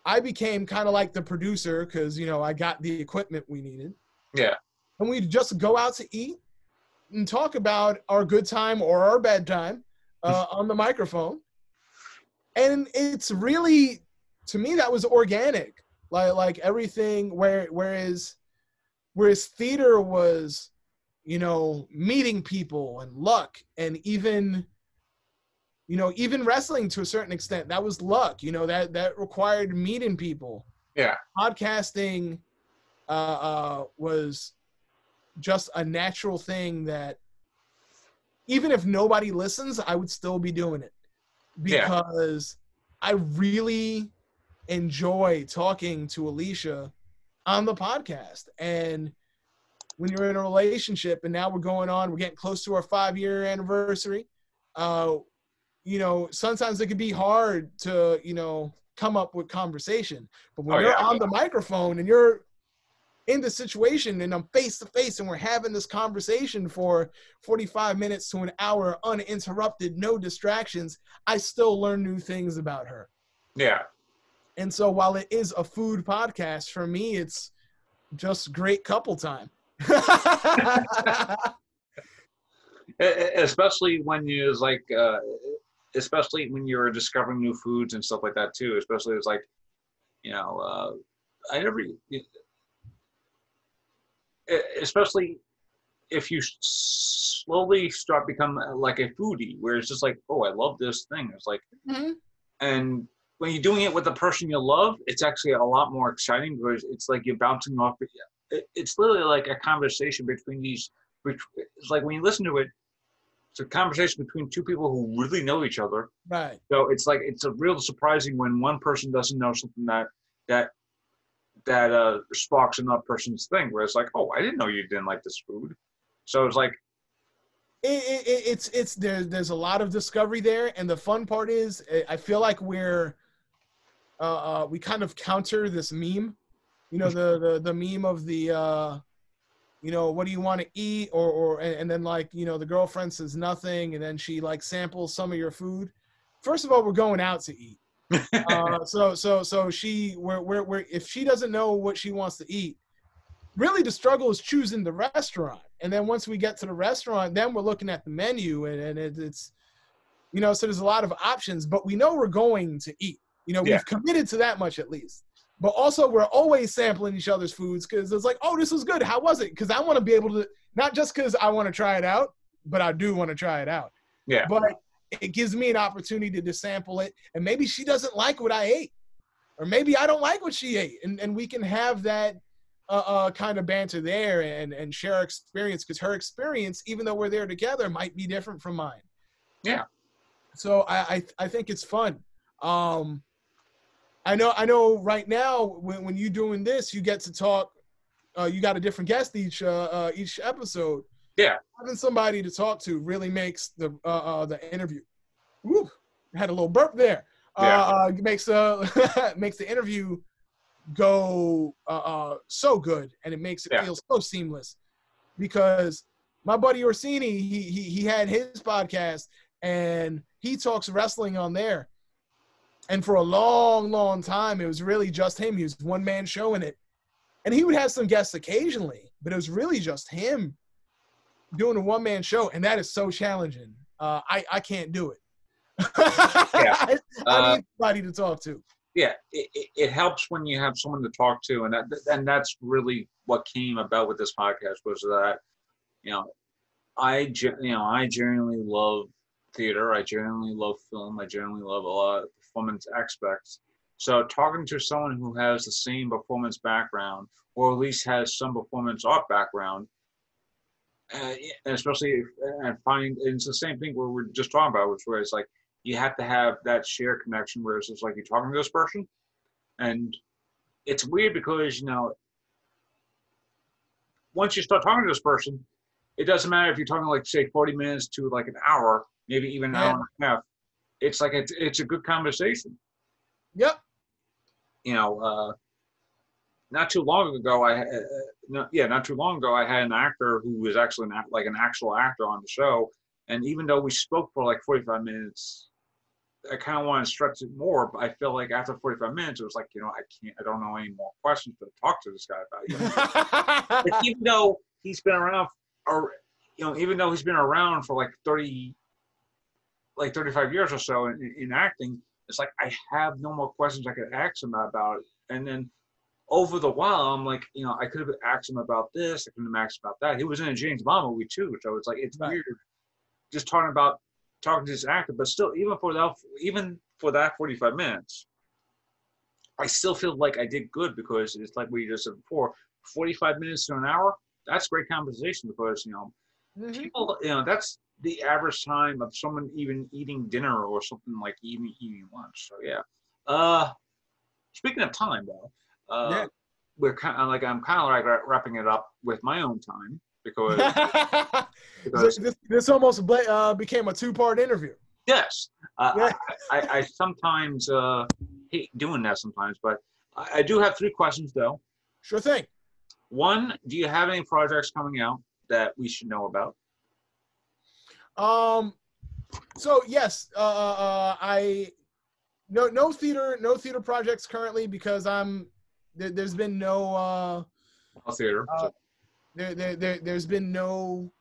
I became kind of like the producer because, I got the equipment we needed. Yeah. And we'd just go out to eat and talk about our good time or our bad time on the microphone. And it's really, to me, that was organic. Like everything, whereas theater was, meeting people and luck, and even wrestling to a certain extent, that was luck, that required meeting people. Yeah. Podcasting was just a natural thing that even if nobody listens, I would still be doing it because I really enjoy talking to Alicia on the podcast. And when you're in a relationship, and now we're getting close to our 5-year anniversary, sometimes it can be hard to, come up with conversation. But when you're on the microphone and you're in the situation and I'm face to face and we're having this conversation for 45 minutes to an hour, uninterrupted, no distractions, I still learn new things about her. Yeah. And so while it is a food podcast, for me, it's just great couple time. Especially when you especially when you're discovering new foods and stuff like that too. Especially it's like, especially if you slowly start becoming like a foodie, where it's just like, oh, I love this thing. It's like, and when you're doing it with the person you love, it's actually a lot more exciting because it's like you're bouncing off. It's literally like a conversation between these. It's like when you listen to it, it's a conversation between two people who really know each other. Right. So it's like it's a real surprising when one person doesn't know something that sparks another person's thing. Where it's like, oh, I didn't know you didn't like this food. So it's like it's there's a lot of discovery there, and the fun part is I feel like we kind of counter this meme. The meme of the what do you want to eat, and then like the girlfriend says nothing, and then she like samples some of your food. First of all, we're going out to eat. So we're if she doesn't know what she wants to eat, really the struggle is choosing the restaurant. And then once we get to the restaurant, then we're looking at the menu, and it's so there's a lot of options, but we know we're going to eat. We've committed to that much at least. But also, we're always sampling each other's foods because it's like, oh, this was good. How was it? Because I want to be able to, not just because I want to try it out, but I do want to try it out. Yeah. But it gives me an opportunity to sample it. And maybe she doesn't like what I ate. Or maybe I don't like what she ate. And we can have that kind of banter there and share our experience, because her experience, even though we're there together, might be different from mine. Yeah. So I think it's fun. I know right now when you're doing this, you get to talk, you got a different guest each episode. Yeah. Having somebody to talk to really makes the interview. Woo, I had a little burp there. Makes the interview go so good, and it makes it feel so seamless. Because my buddy Orsini, he had his podcast and he talks wrestling on there. And for a long, long time, it was really just him. He was one-man show in it. And he would have some guests occasionally, but it was really just him doing a one-man show. And that is so challenging. I can't do it. I need somebody to talk to. Yeah, it helps when you have someone to talk to. And that's really what came about with this podcast, was that, I genuinely love theater. I genuinely love film. I genuinely love a lot of performance aspects. So talking to someone who has the same performance background, or at least has some performance art background, especially it's the same thing where we're just talking about, where it's like you have to have that shared connection, where it's just like you're talking to this person, and it's weird because once you start talking to this person, it doesn't matter if you're talking like say 40 minutes to like an hour, maybe even an hour and a half. it's like it's a good conversation. Yep. You know, not too long ago, not too long ago, I had an actor who was actually like an actual actor on the show, and even though we spoke for like 45 minutes, I kind of want to stretch it more, but I feel like after 45 minutes, it was like, I don't know any more questions to talk to this guy about. Like, even though he's been around, or even though he's been around for like 35 years or so in acting, it's like I have no more questions I could ask him about it. And then over the while, I'm like, I could have asked him about this, I could have asked him about that. He was in a James Bond movie too, so it's like it's weird just talking to this actor, but still, even for that 45 minutes, I still feel like I did good because it's like we just said before, 45 minutes to an hour, that's great conversation because, people, that's the average time of someone even eating dinner or something like eating lunch. So yeah. Speaking of time though, we're kind of like, I'm kind of like wrapping it up with my own time because this almost became a 2-part interview. Yes. I sometimes hate doing that sometimes, but I do have 3 questions though. Sure thing. 1, do you have any projects coming out that we should know about? So yes, no theater projects currently because there's been no theater. There's been no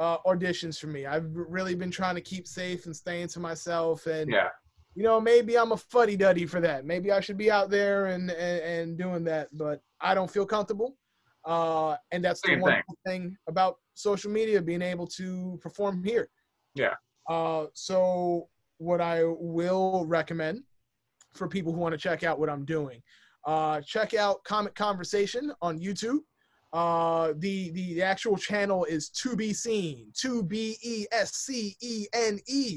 auditions for me. I've really been trying to keep safe and staying to myself, and maybe I'm a fuddy-duddy for that. Maybe I should be out there and doing that, but I don't feel comfortable. And that's the wonderful thing about social media, being able to perform here. Yeah. So what I will recommend for people who want to check out what I'm doing, check out Comic Conversation on YouTube. The actual channel is To Be Seen, TOBESCENE,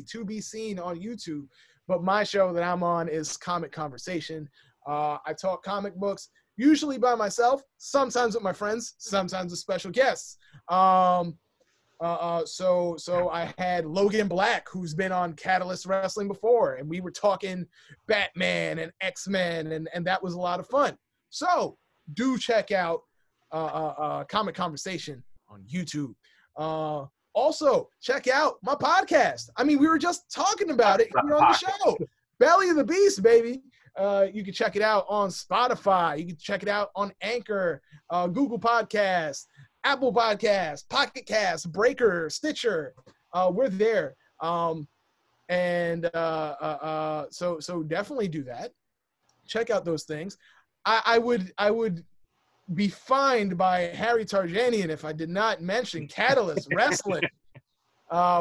To Be Seen on YouTube. But my show that I'm on is Comic Conversation. I talk comic books, usually by myself, sometimes with my friends, sometimes with special guests. So I had Logan Black, who's been on Catalyst Wrestling before, and we were talking Batman and X-Men, and that was a lot of fun. So do check out Comic Conversation on YouTube. Also, check out my podcast. I mean, we were just talking about it here on the show. Belly of the Beast, baby. You can check it out on Spotify. You can check it out on Anchor, Google Podcasts, Apple Podcasts, Pocket Casts, Breaker, Stitcher. We're there. So definitely do that. Check out those things. I would be fined by Harry Tarjanian if I did not mention Catalyst Wrestling.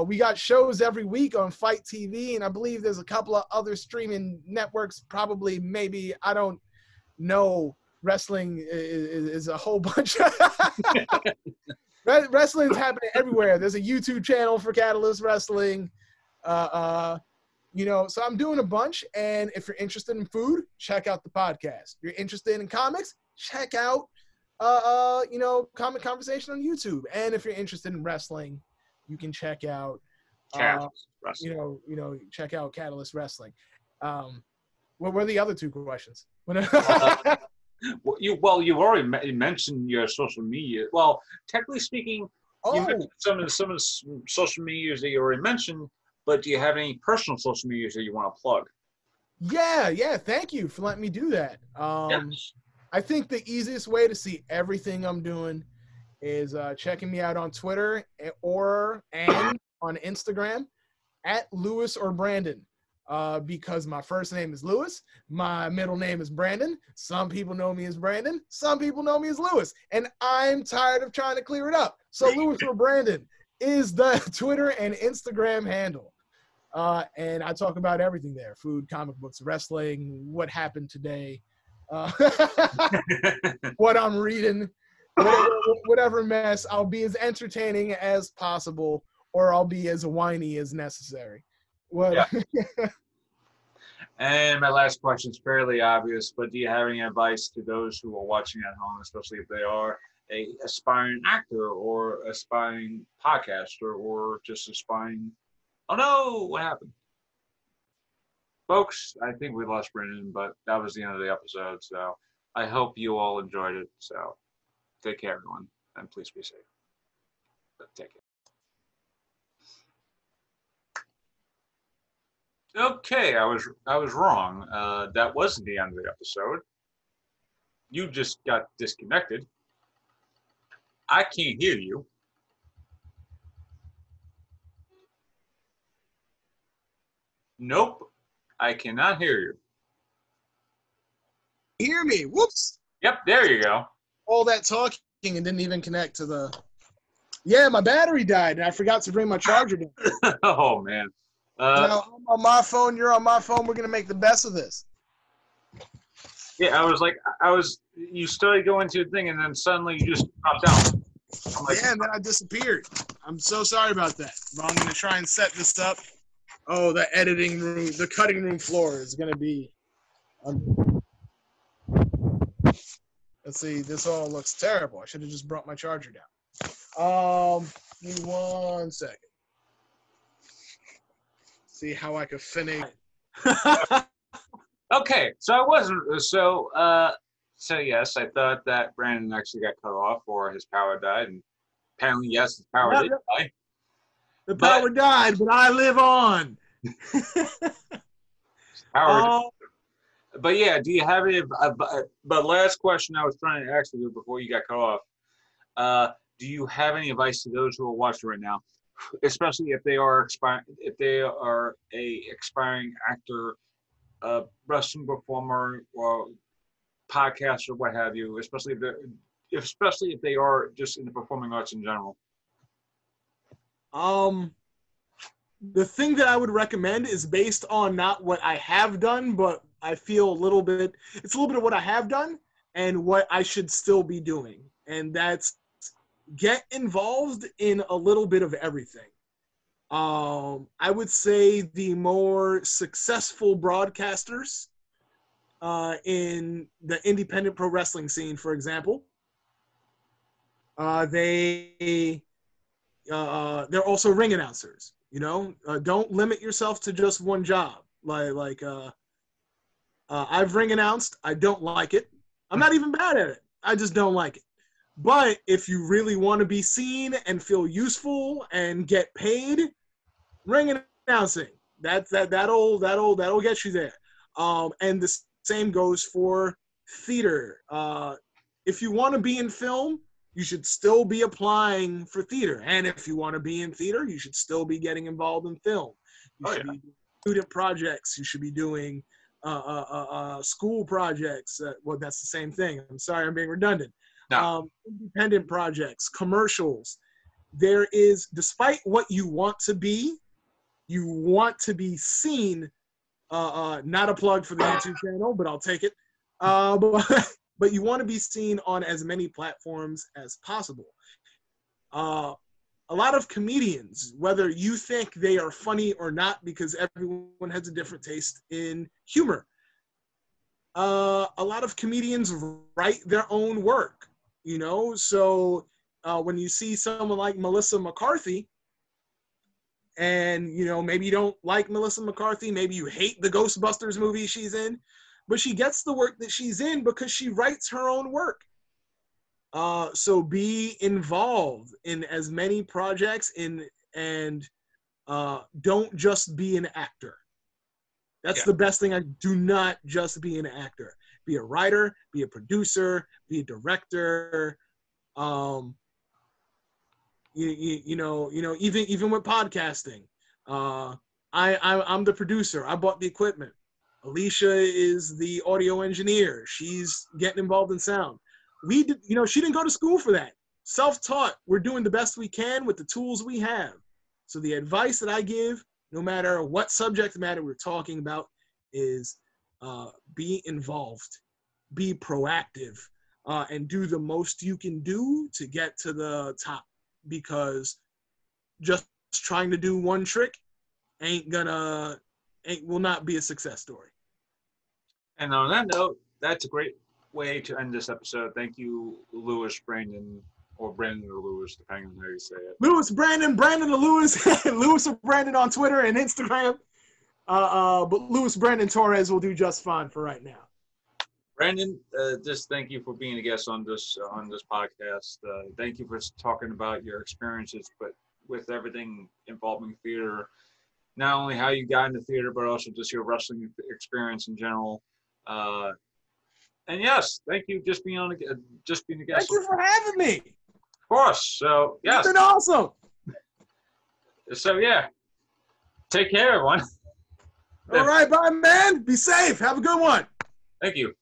We got shows every week on Fight TV, and I believe there's a couple of other streaming networks, probably, maybe, I don't know. Wrestling is a whole bunch. Wrestling's happening everywhere. There's a YouTube channel for Catalyst Wrestling. So I'm doing a bunch, and if you're interested in food, check out the podcast. If you're interested in comics, check out Comic Conversation on YouTube. And if you're interested in wrestling, you can check out check out Catalyst Wrestling. What were the other 2 questions? You've already mentioned your social media. Well, technically speaking, you mentioned some of the social medias that you already mentioned, but do you have any personal social medias that you want to plug? Yeah. Thank you for letting me do that. Yes. I think the easiest way to see everything I'm doing is checking me out on Twitter and on Instagram at Lewis or Brandon. Because my first name is Lewis, my middle name is Brandon. Some people know me as Brandon, some people know me as Lewis, and I'm tired of trying to clear it up. So Lewis or Brandon is the Twitter and Instagram handle. And I talk about everything there: food, comic books, wrestling, what happened today, what I'm reading, whatever mess. I'll be as entertaining as possible, or I'll be as whiny as necessary. Yeah. And my last question is fairly obvious, but do you have any advice to those who are watching at home, especially if they are a aspiring actor or aspiring podcaster or just aspiring, oh no, what happened? folks, I think we lost Brandon, but that was the end of the episode. So I hope you all enjoyed it. So take care, everyone, and please be safe. Take care. Okay, I was wrong. That wasn't the end of the episode. You just got disconnected. I can't hear you. Nope, I cannot hear you. Hear me? Whoops! Yep, there you go. All that talking and didn't even connect to the. Yeah, my battery died, and I forgot to bring my charger down. Oh man. Now I'm on my phone. You're on my phone. We're gonna make the best of this. Yeah, you started going to the thing, and then suddenly you just dropped out. I'm like, Yeah, and then I disappeared. I'm so sorry about that. But I'm gonna try and set this up. Oh, the editing room, the cutting room floor is gonna be. Let's see. This all looks terrible. I should have just brought my charger down. Give me 1 second. See how I could finish. okay, so I wasn't so yes, I thought that Brandon actually got cut off or his power died, and apparently yes, his power did die. The power died, but I live on. But yeah, do you have any? But last question I was trying to ask you before you got cut off. Do you have any advice to those who are watching right now, especially if they are a aspiring actor, wrestling performer, or podcaster, what have you? Especially if they are just in the performing arts in general. The thing that I would recommend is based on not what I have done, but I feel it's a little bit of what I have done and what I should still be doing. And that's get involved in a little bit of everything. I would say the more successful broadcasters in the independent pro wrestling scene, for example, they're also ring announcers. Don't limit yourself to just one job. I've ring announced. I don't like it. I'm not even bad at it. I just don't like it. But if you really want to be seen and feel useful and get paid, ring announcing. That'll get you there. And the same goes for theater. If you want to be in film, you should still be applying for theater. And if you want to be in theater, you should still be getting involved in film. You should be doing student projects. You should be doing school projects. Well, that's the same thing. I'm sorry, I'm being redundant. No. Independent projects, commercials. There is, despite what you want to be seen. Not a plug for the YouTube channel, but I'll take it. But you want to be seen on as many platforms as possible. A lot of comedians, whether you think they are funny or not, because everyone has a different taste in humor, a lot of comedians write their own work, So when you see someone like Melissa McCarthy, and, maybe you don't like Melissa McCarthy, maybe you hate the Ghostbusters movie she's in, but she gets the work that she's in because she writes her own work. So be involved in as many projects and don't just be an actor. That's the best thing. Do not just be an actor. Be a writer, be a producer, be a director. Even with podcasting, I'm the producer. I bought the equipment. Alicia is the audio engineer. She's getting involved in sound. She didn't go to school for that. Self-taught. We're doing the best we can with the tools we have. So the advice that I give, no matter what subject matter we're talking about, is be involved, be proactive, and do the most you can do to get to the top. Because just trying to do one trick will not be a success story. And on that note, that's a great way to end this episode. Thank you, Brandon or Lewis, depending on how you say it. Brandon or Lewis, Lewis or Brandon on Twitter and Instagram. But Luis Brandon Torres will do just fine for right now. Brandon, just thank you for being a guest on this podcast. Thank you for talking about your experiences, but with everything involving theater, not only how you got into theater, but also just your wrestling experience in general. And yes, thank you just being a guest. Thank you for having me. Of course. So yes, it's been awesome. So yeah, take care, everyone. All right, bye, man. Be safe. Have a good one. Thank you.